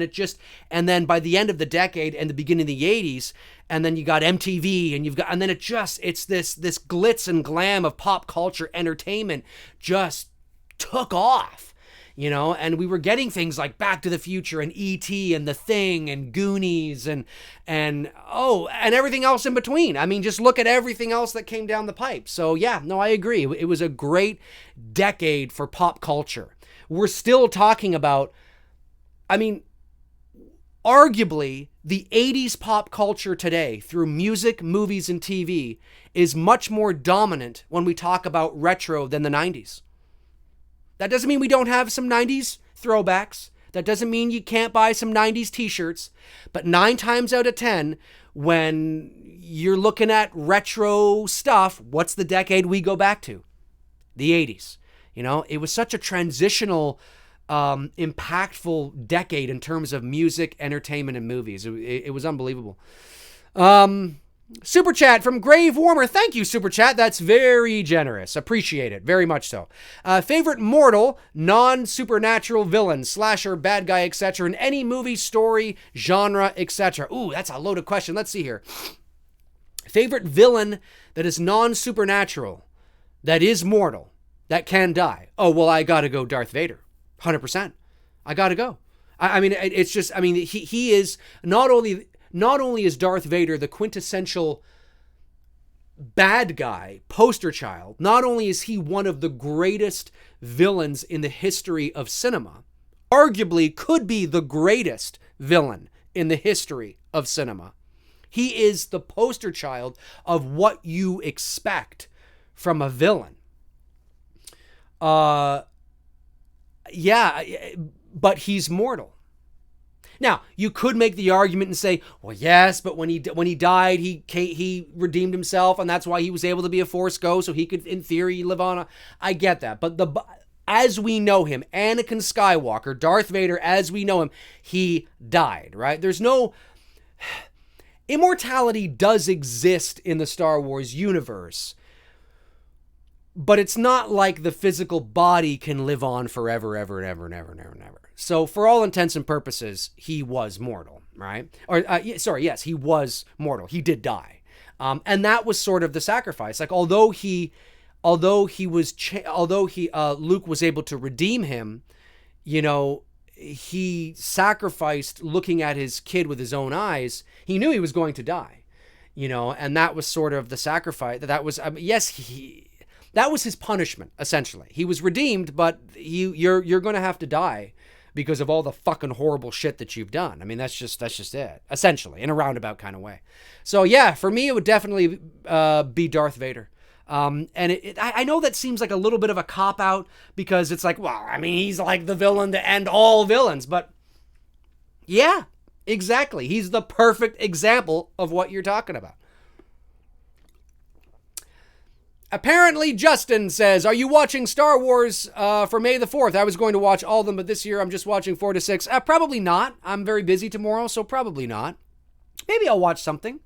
then by the end of the decade and the beginning of the 80s, and then you got MTV, and then it's this glitz and glam of pop culture entertainment just took off. And we were getting things like Back to the Future and E.T. and The Thing and Goonies and everything else in between. I mean, just look at everything else that came down the pipe. So yeah, no, I agree. It was a great decade for pop culture. We're still talking about, arguably the 80s pop culture today through music, movies, and TV is much more dominant when we talk about retro than the 90s. That doesn't mean we don't have some 90s throwbacks. That doesn't mean you can't buy some 90s t-shirts. But 9 times out of 10, when you're looking at retro stuff, what's the decade we go back to? The 80s. It was such a transitional, impactful decade in terms of music, entertainment, and movies. It was unbelievable. Super chat from Grave Warmer. Thank you, Super Chat. That's very generous. Appreciate it. Very much so. Favorite mortal, non-supernatural villain, slasher, bad guy, etc. in any movie, story, genre, etc. Ooh, that's a loaded question. Let's see here. Favorite villain that is non-supernatural, that is mortal, that can die. Oh, well, I gotta go Darth Vader. 100%. I gotta go. He is not only is Darth Vader the quintessential bad guy, poster child, not only is he one of the greatest villains in the history of cinema, arguably could be the greatest villain in the history of cinema. He is the poster child of what you expect from a villain. But he's mortal. Now, you could make the argument and say, well, yes, but when he died, he redeemed himself, and that's why he was able to be a Force ghost, so he could, in theory, live on. I get that, but as we know him, Anakin Skywalker, Darth Vader, as we know him, he died, right? There's no... Immortality does exist in the Star Wars universe, but it's not like the physical body can live on forever, ever, and ever, and ever, and ever, and ever. So for all intents and purposes, he was mortal, right? Yes, he was mortal. He did die. And that was sort of the sacrifice. Like, Luke was able to redeem him, he sacrificed looking at his kid with his own eyes. He knew he was going to die, and that was sort of the sacrifice. That was his punishment, essentially. He was redeemed, but you're going to have to die because of all the fucking horrible shit that you've done. I mean, that's just it, essentially, in a roundabout kind of way. So yeah, for me, it would definitely be Darth Vader. And I know that seems like a little bit of a cop-out because it's like, well, I mean, he's like the villain to end all villains, but yeah, exactly. He's the perfect example of what you're talking about. Apparently, Justin says, are you watching Star Wars for May the 4th? I was going to watch all of them, but this year I'm just watching 4 to 6. Probably not. I'm very busy tomorrow, so probably not. Maybe I'll watch something.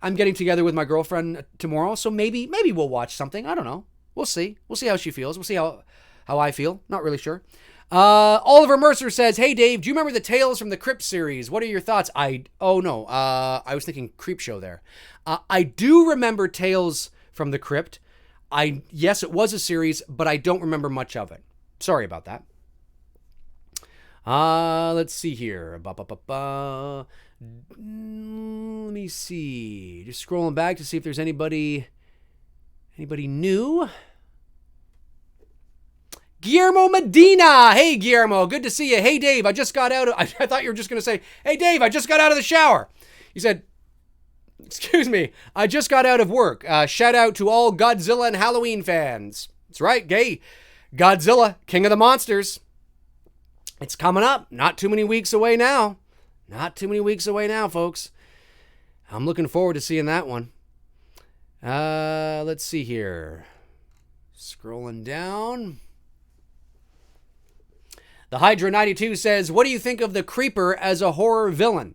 I'm getting together with my girlfriend tomorrow, so maybe we'll watch something. I don't know. We'll see. We'll see how she feels. We'll see how I feel. Not really sure. Oliver Mercer says, hey, Dave, do you remember the Tales from the Crypt series? What are your thoughts? I was thinking Creep Show there. I do remember Tales from the Crypt. Yes, it was a series, but I don't remember much of it. Sorry about that. Let's see here. Let me see. Just scrolling back to see if there's anybody new. Guillermo Medina. Hey, Guillermo. Good to see you. Hey, Dave. I thought you were just going to say, hey, Dave, I just got out of the shower. You said, excuse me, I just got out of work. Shout out to all Godzilla and Halloween fans. That's right, gay. Godzilla, King of the Monsters. It's coming up. Not too many weeks away now. Folks. I'm looking forward to seeing that one. Let's see here. Scrolling down. The Hydra 92 says, what do you think of the Creeper as a horror villain?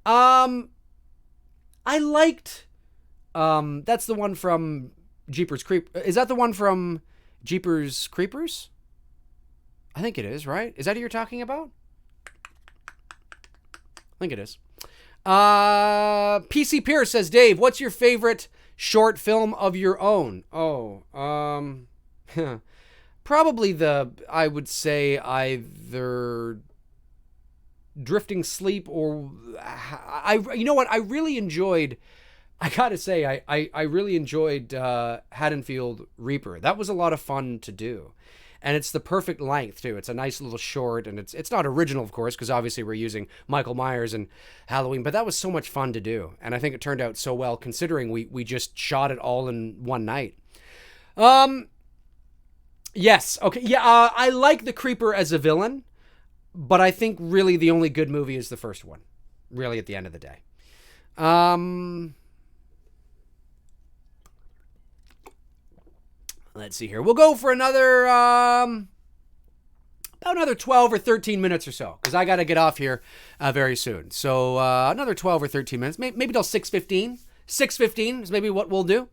I liked, that's the one from Jeepers Creepers. Is that the one from Jeepers Creepers? I think it is, right? Is that who you're talking about? I think it is. PC Pierce says, Dave, what's your favorite short film of your own? Probably I would say either Drifting Sleep or you know what? I really enjoyed Haddonfield Reaper. That was a lot of fun to do. And it's the perfect length too. It's a nice little short, and it's not original, of course, because obviously we're using Michael Myers and Halloween, but that was so much fun to do. And I think it turned out so well considering we just shot it all in one night. Yes. Okay. Yeah. I like the Creeper as a villain. But I think really the only good movie is the first one, really, at the end of the day. Let's see here. We'll go for about another 12 or 13 minutes or so, because I got to get off here very soon. So another 12 or 13 minutes, maybe till 6:15. 6:15 is maybe what we'll do.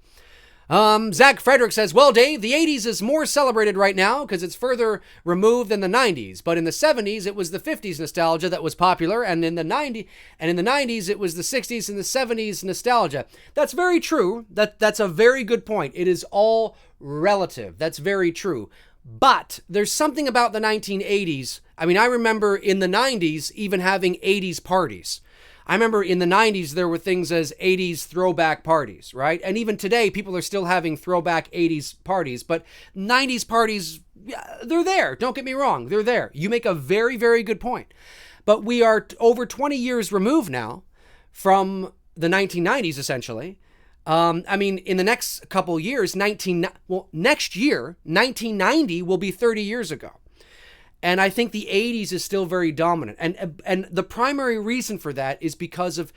Zach Frederick says, well, Dave, the 80s is more celebrated right now because it's further removed than the 90s. But in the 70s, it was the 50s nostalgia that was popular. And in the 90s, it was the 60s and the 70s nostalgia. That's very true. That's a very good point. It is all relative. That's very true. But there's something about the 1980s. I mean, I remember in the 90s even having 80s parties. I remember in the 90s, there were things as 80s throwback parties, right? And even today, people are still having throwback 80s parties. But 90s parties, they're there. Don't get me wrong. They're there. You make a very, very good point. But we are over 20 years removed now from the 1990s, essentially. I mean, in the next couple years, next year, 1990 will be 30 years ago. And I think the 80s is still very dominant. And the primary reason for that is because of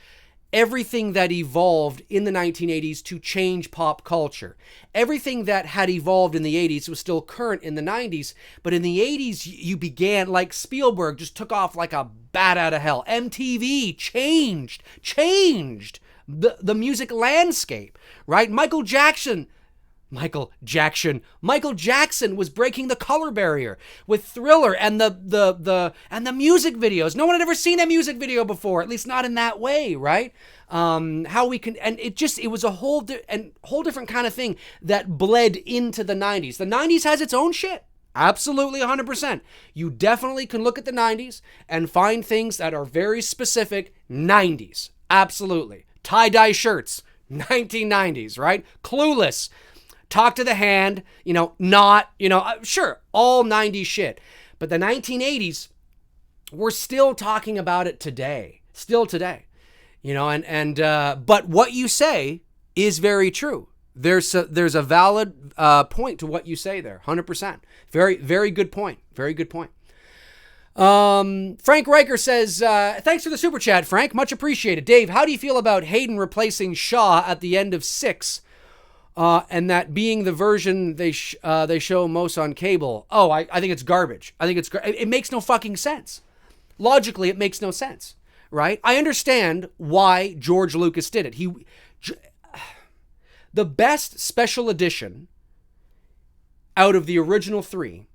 everything that evolved in the 1980s to change pop culture. Everything that had evolved in the 80s was still current in the 90s. But in the 80s, you began, like Spielberg just took off like a bat out of hell. MTV changed the music landscape, right? Michael Jackson was breaking the color barrier with Thriller and the music videos. No one had ever seen a music video before, at least not in that way, right? It was a whole different kind of thing that bled into the 90s. The 90s has its own shit. Absolutely 100%. You definitely can look at the 90s and find things that are very specific 90s. Absolutely. Tie-dye shirts, 1990s, right? Clueless. Talk to the Hand, sure, all 90s shit. But the 1980s, we're still talking about it today. Still today. But what you say is very true. There's a valid point to what you say there, 100%. Very, very good point. Very good point. Frank Riker says, thanks for the super chat, Frank. Much appreciated. Dave, how do you feel about Hayden replacing Shaw at the end of 6? and that being the version they show most on cable. Oh, I think it's garbage. I think it makes no fucking sense. Logically, it makes no sense, right? I understand why George Lucas did it. The best special edition out of the original 3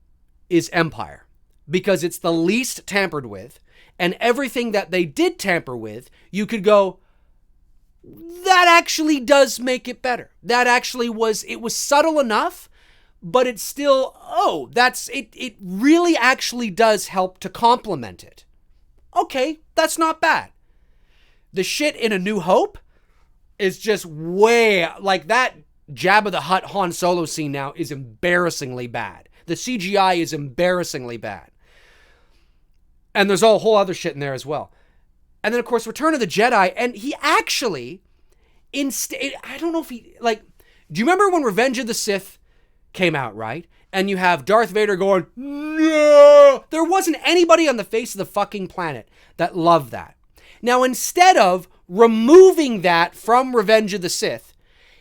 is Empire, because it's the least tampered with, and everything that they did tamper with, you could go, that actually does make it better. That actually it was subtle enough, but it's still, it really actually does help to complement it. Okay, that's not bad. The shit in A New Hope is just way, like that Jabba the Hutt Han Solo scene now is embarrassingly bad. The CGI is embarrassingly bad. And there's a whole other shit in there as well. And then, of course, Return of the Jedi, and he actually, I don't know if he, like, do you remember when Revenge of the Sith came out, right? And you have Darth Vader going, no! There wasn't anybody on the face of the fucking planet that loved that. Now, instead of removing that from Revenge of the Sith,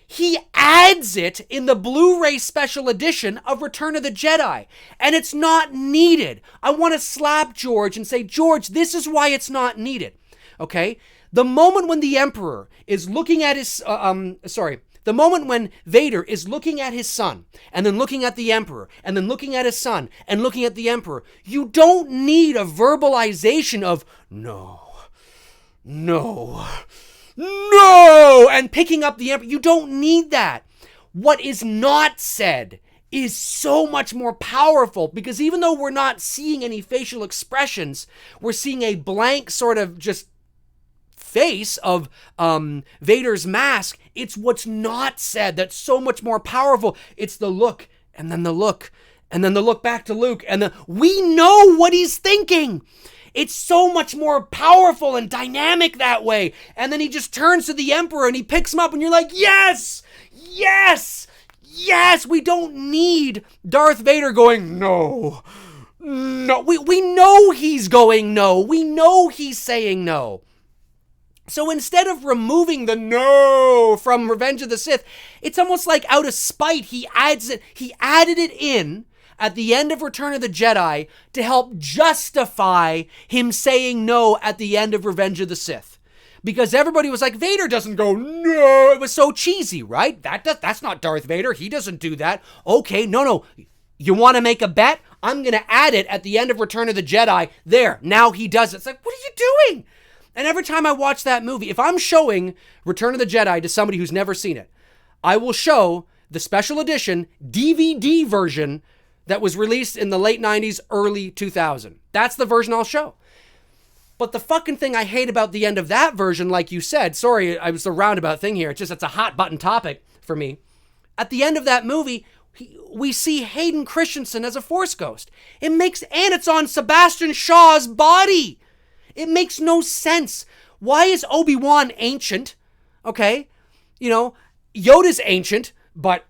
he adds it in the Blu-ray special edition of Return of the Jedi. And it's not needed. I want to slap George and say, George, this is why it's not needed. Okay? The moment when the Emperor is looking at the moment when Vader is looking at his son, and then looking at the Emperor, and then looking at his son, and looking at the Emperor, you don't need a verbalization of, no, and picking up the Emperor. You don't need that. What is not said is so much more powerful, because even though we're not seeing any facial expressions, we're seeing a blank sort of just face of Vader's mask. It's what's not said that's so much more powerful. It's the look, and then the look, and then the look back to Luke, and we know what he's thinking. It's so much more powerful and dynamic that way. And then he just turns to the Emperor and he picks him up, and you're like, yes, yes, yes. We don't need Darth Vader going, no. We know he's going no. We know he's saying no. So instead of removing the no from Revenge of the Sith, it's almost like out of spite, he adds it. He added it in at the end of Return of the Jedi to help justify him saying no at the end of Revenge of the Sith. Because everybody was like, Vader doesn't go, no. It was so cheesy, right? That's not Darth Vader. He doesn't do that. Okay, no. You want to make a bet? I'm going to add it at the end of Return of the Jedi. There, now he does it. It's like, what are you doing? And every time I watch that movie, if I'm showing Return of the Jedi to somebody who's never seen it, I will show the special edition DVD version that was released in the late 90s, early 2000. That's the version I'll show. But the fucking thing I hate about the end of that version, like you said, sorry, I was a roundabout thing here. It's a hot button topic for me. At the end of that movie, we see Hayden Christensen as a Force ghost. And it's on Sebastian Shaw's body. It makes no sense. Why is Obi-Wan ancient? Okay? Yoda's ancient, but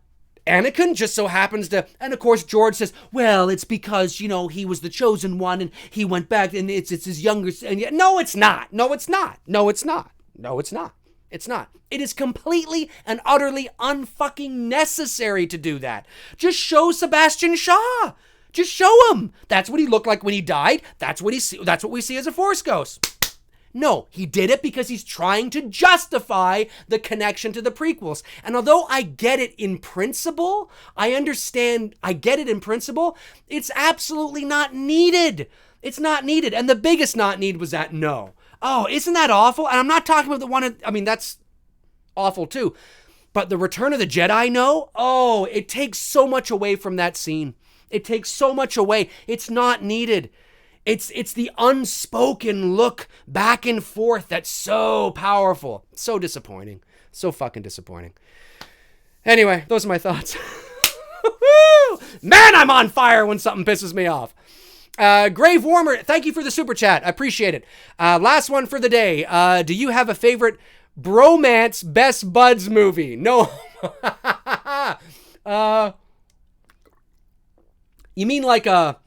Anakin just so happens to, and of course George says, well, it's because, he was the chosen one and he went back and it's his younger, and no, it's not. It's not. It is completely and utterly unfucking necessary to do that. Just show Sebastian Shaw. Just show him. That's what he looked like when he died. That's what we see as a Force ghost. No, he did it because he's trying to justify the connection to the prequels. And although I get it in principle, it's absolutely not needed. It's not needed. And the biggest not need was that no. Oh, isn't that awful? And I'm not talking about the one, that's awful too. But the Return of the Jedi no? Oh, it takes so much away from that scene. It takes so much away. It's not needed. It's the unspoken look back and forth that's so powerful. So disappointing. So fucking disappointing. Anyway, those are my thoughts. Man, I'm on fire when something pisses me off. Grave Warmer, thank you for the super chat. I appreciate it. Last one for the day. Do you have a favorite bromance best buds movie? No. You mean like a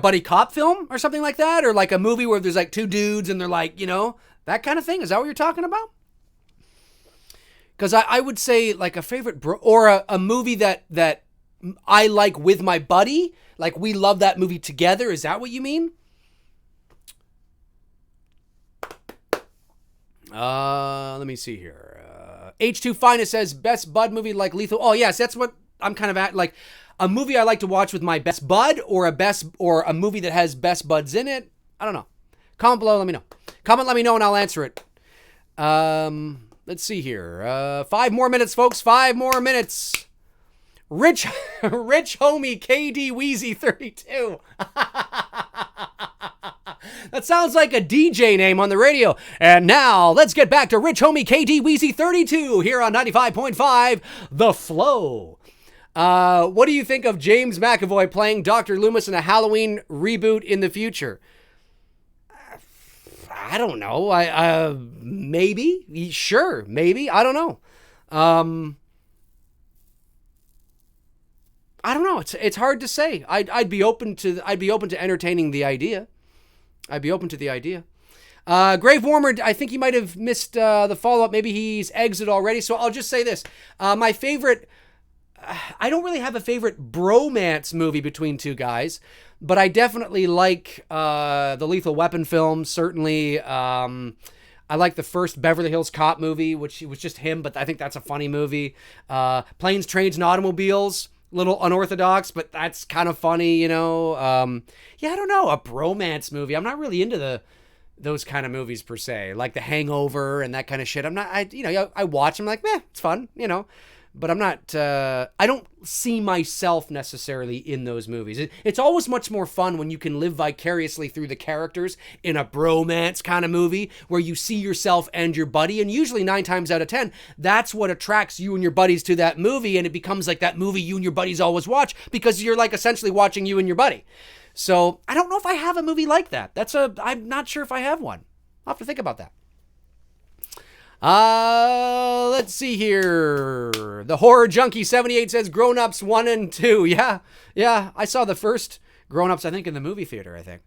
buddy cop film or something like that? Or like a movie where there's like two dudes and they're like, that kind of thing? Is that what you're talking about? Because I would say like a favorite or a movie that I like with my buddy. Like we love that movie together. Is that what you mean? Let me see here. H2 Finest says best bud movie like Lethal. Oh yes, that's what I'm kind of at. Like a movie I like to watch with my best bud, or a movie that has best buds in it. I don't know. Comment below, let me know. Comment, let me know, and I'll answer it. Let's see here. 5 more minutes, folks. 5 more minutes. Rich homie KD Wheezy 32. That sounds like a DJ name on the radio. And now let's get back to Rich homie KD Wheezy 32 here on 95.5 The Flow. What do you think of James McAvoy playing Dr. Loomis in a Halloween reboot in the future? I don't know. Maybe. Sure. Maybe. I don't know. I don't know. It's hard to say. I'd be open to entertaining the idea. I'd be open to the idea. Grave Warmer, I think he might have missed the follow-up. Maybe he's exited already. So I'll just say this. My favorite, I don't really have a favorite bromance movie between two guys, but I definitely like the Lethal Weapon films, certainly. I like the first Beverly Hills Cop movie, which was just him, but I think that's a funny movie. Planes, Trains, and Automobiles. Little unorthodox, but that's kind of funny, you know. Yeah, I don't know, a bromance movie. I'm not really into those kind of movies per se, like The Hangover and that kind of shit. I watch them like, it's fun, you know. But I'm not, I don't see myself necessarily in those movies. It's always much more fun when you can live vicariously through the characters in a bromance kind of movie where you see yourself and your buddy. And usually 9 times out of 10, that's what attracts you and your buddies to that movie. And it becomes like that movie you and your buddies always watch because you're like essentially watching you and your buddy. So I don't know if I have a movie like that. I'm not sure if I have one. I'll have to think about that. Let's see here. The Horror Junkie 78 says Grown Ups 1 and 2. Yeah. I saw the first Grown Ups, I think, in the movie theater, I think.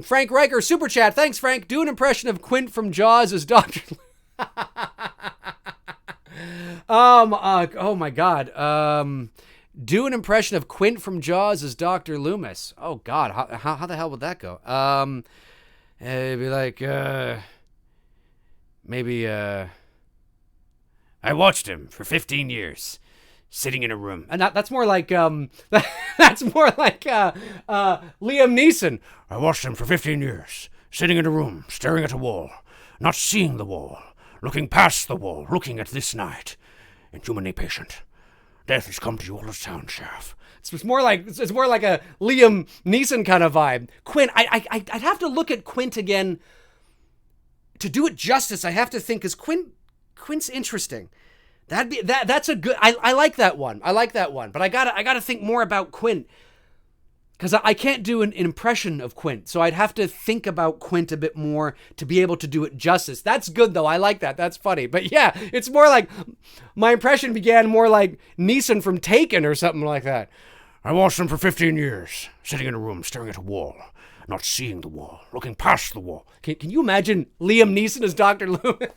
Frank Riker, Super Chat. Thanks, Frank. Do an impression of Quint from Jaws as Dr. Oh my God. Do an impression of Quint from Jaws as Dr. Loomis. Oh God. How the hell would that go? It'd be like, maybe, I watched him for 15 years, sitting in a room. And that's more like, that's more like, Liam Neeson. I watched him for 15 years, sitting in a room, staring at a wall, not seeing the wall, looking past the wall, looking at this night, inhumanly patient. Death has come to you all this town, Sheriff. It's more like a Liam Neeson kind of vibe. Quint, I'd have to look at Quint again. To do it justice, I have to think, because Quint's interesting. That's a good. I like that one. But I gotta think more about Quint, because I can't do an impression of Quint. So I'd have to think about Quint a bit more to be able to do it justice. That's good though. I like that. That's funny. But yeah, it's more like my impression began more like Neeson from Taken or something like that. I watched him for 15 years, sitting in a room, staring at a wall. Not seeing the wall, looking past the wall. Can you imagine Liam Neeson as Dr. Loomis?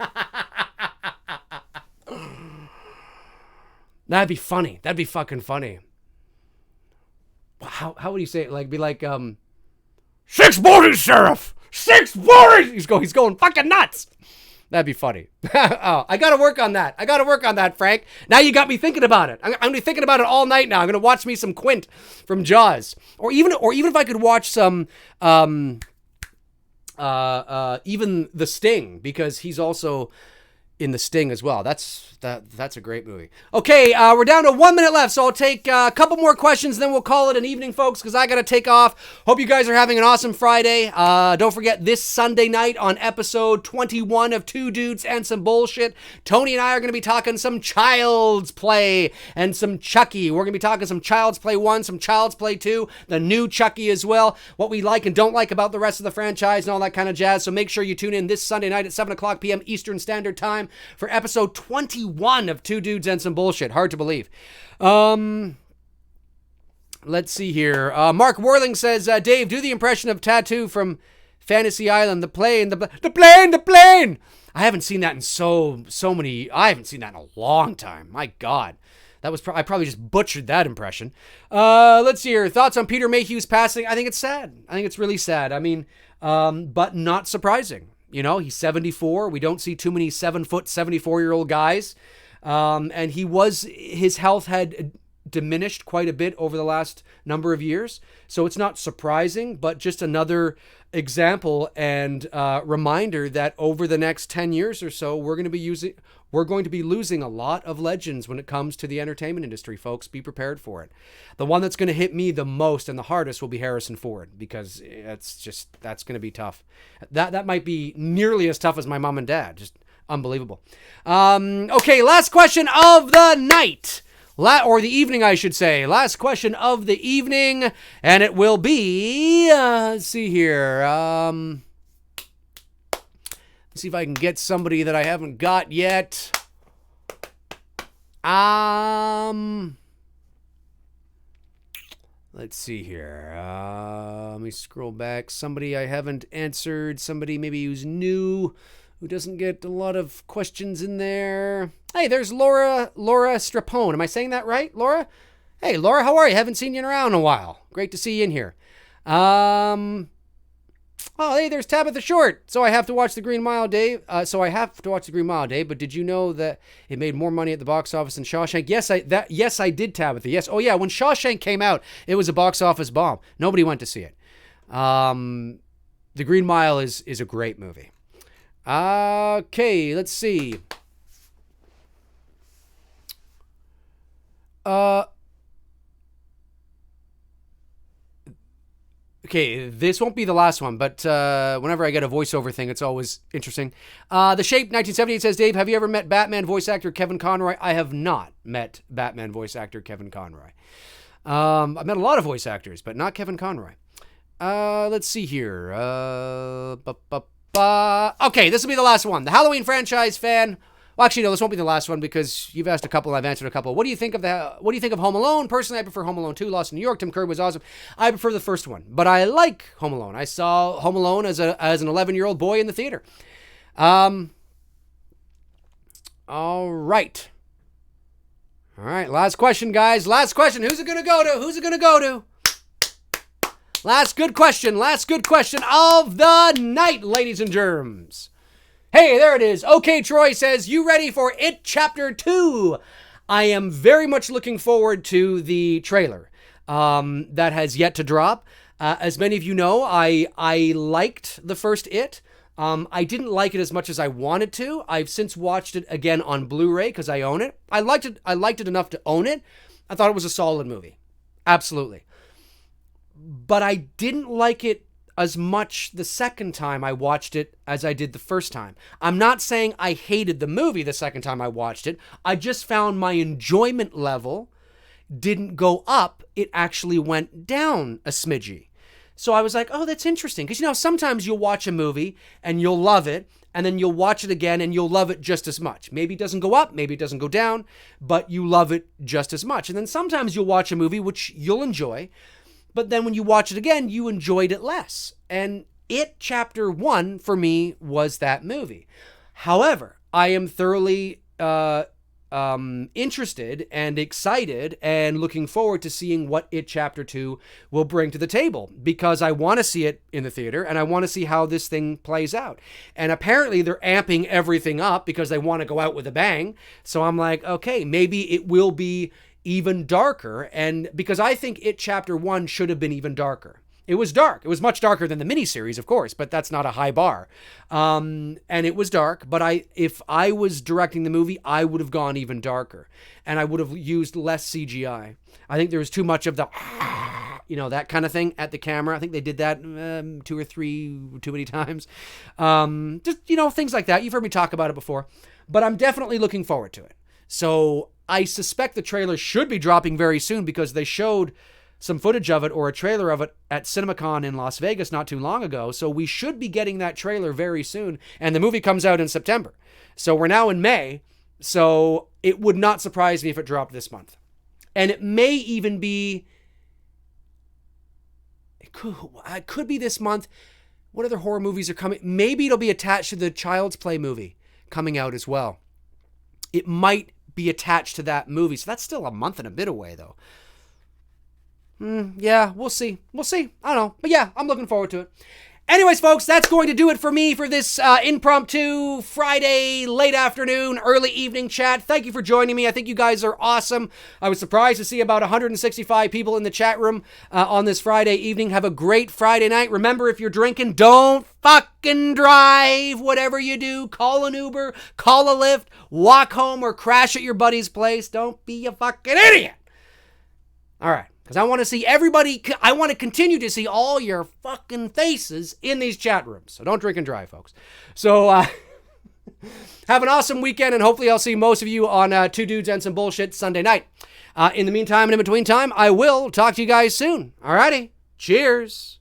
That'd be funny. That'd be fucking funny. How would you say it? Like, be like, 6 bodies, Sheriff! 6 bodies! He's going fucking nuts! That'd be funny. Oh, I gotta work on that, Frank. Now you got me thinking about it. I'm gonna be thinking about it all night now. I'm gonna watch me some Quint from Jaws. Or even if I could watch some, even The Sting, because he's also in The Sting as well. That's a great movie. Okay, we're down to 1 minute left, so I'll take a couple more questions, then we'll call it an evening, folks, because I got to take off. Hope you guys are having an awesome Friday. Don't forget, this Sunday night on episode 21 of Two Dudes and Some Bullshit, Tony and I are going to be talking some Child's Play and some Chucky. We're going to be talking some Child's Play 1, some Child's Play 2, the new Chucky as well, what we like and don't like about the rest of the franchise and all that kind of jazz. So make sure you tune in this Sunday night at 7 o'clock p.m. Eastern Standard Time for episode 21 of Two Dudes and Some Bullshit. Hard to believe. Let's see here. Mark Worling says, Dave, do the impression of Tattoo from Fantasy Island. The plane. I haven't seen that in so many. I haven't seen that in a long time. My God. That was I probably just butchered that impression. Let's see here. Thoughts on Peter Mayhew's passing? I think it's sad. I think it's really sad. I mean, but not surprising. You know, he's 74. We don't see too many 7-foot, 74-year-old guys. And his health had diminished quite a bit over the last number of years. So it's not surprising, but just another example and reminder that over the next 10 years or so, we're going to be losing a lot of legends when it comes to the entertainment industry, folks. Be prepared for it. The one that's going to hit me the most and the hardest will be Harrison Ford, because that's going to be tough. That might be nearly as tough as my mom and dad. Just unbelievable. Okay, last question of the night. Or the evening, I should say. Last question of the evening, and it will be, let's see here. Let's see if I can get somebody that I haven't got yet. Let's see here. Let me scroll back. Somebody I haven't answered. Somebody maybe who's new, who doesn't get a lot of questions in there. Hey, there's Laura Strapone. Am I saying that right, Laura? Hey, Laura, how are you? Haven't seen you around in a while. Great to see you in here. Oh, hey, there's Tabitha Short. So I have to watch The Green Mile, Dave. But did you know that it made more money at the box office than Shawshank? Yes, I did, Tabitha. Yes. Oh, yeah, when Shawshank came out, it was a box office bomb. Nobody went to see it. The Green Mile is a great movie. Okay, let's see. Okay, this won't be the last one, but whenever I get a voiceover thing, it's always interesting. The Shape 1978 says, Dave, have you ever met Batman voice actor Kevin Conroy? I have not met Batman voice actor Kevin Conroy. I've met a lot of voice actors, but not Kevin Conroy. Let's see here. Okay, this will be the last one. The Halloween franchise fan. Well, actually, no, this won't be the last one because you've asked a couple, I've answered a couple. What do you think of Home Alone? Personally, I prefer Home Alone 2, Lost in New York. Tim Curry was awesome. I prefer the first one, but I like Home Alone. I saw Home Alone as an 11-year-old boy in the theater. All right. Last question, guys. Last question. Who's it going to go to? Last good question of the night, ladies and germs. Hey, there it is. Okay, Troy says, you ready for It Chapter 2? I am very much looking forward to the trailer that has yet to drop. As many of you know, I liked the first It. I didn't like it as much as I wanted to. I've since watched it again on Blu-ray because I own it. I liked it enough to own it. I thought it was a solid movie. Absolutely. But I didn't like it as much the second time I watched it as I did the first time. I'm not saying I hated the movie the second time I watched it. I just found my enjoyment level didn't go up. It actually went down a smidgy. So I was like, oh, that's interesting. Because, sometimes you'll watch a movie and you'll love it, and then you'll watch it again and you'll love it just as much. Maybe it doesn't go up, maybe it doesn't go down, but you love it just as much. And then sometimes you'll watch a movie which you'll enjoy, but then when you watch it again, you enjoyed it less. And It Chapter 1, for me, was that movie. However, I am thoroughly interested and excited and looking forward to seeing what It Chapter 2 will bring to the table, because I want to see it in the theater and I want to see how this thing plays out. And apparently they're amping everything up because they want to go out with a bang. So I'm like, okay, maybe it will be even darker, and because I think It Chapter 1 should have been even darker. It was dark. It was much darker than the miniseries, of course, but that's not a high bar. And it was dark, but if I was directing the movie, I would have gone even darker, and I would have used less CGI. I think there was too much of the, that kind of thing at the camera. I think they did that 2 or 3 too many times. Just, things like that. You've heard me talk about it before, but I'm definitely looking forward to it. So I suspect the trailer should be dropping very soon, because they showed some footage of it, or a trailer of it, at CinemaCon in Las Vegas not too long ago. So we should be getting that trailer very soon. And the movie comes out in September. So we're now in May. So it would not surprise me if it dropped this month. And it may even be, it could be this month. What other horror movies are coming? Maybe it'll be attached to the Child's Play movie. coming out as well. It might be attached to that movie. So that's still a month and a bit away, though. Yeah, we'll see. We'll see. I don't know. But yeah, I'm looking forward to it. Anyways, folks, that's going to do it for me for this impromptu Friday late afternoon, early evening chat. Thank you for joining me. I think you guys are awesome. I was surprised to see about 165 people in the chat room on this Friday evening. Have a great Friday night. Remember, if you're drinking, don't fucking drive. Whatever you do, call an Uber, call a Lyft, walk home, or crash at your buddy's place. Don't be a fucking idiot. All right. Because I want to see everybody, I want to continue to see all your fucking faces in these chat rooms. So don't drink and drive, folks. So have an awesome weekend, and hopefully I'll see most of you on Two Dudes and Some Bullshit Sunday night. In the meantime and in between time, I will talk to you guys soon. Alrighty. Cheers.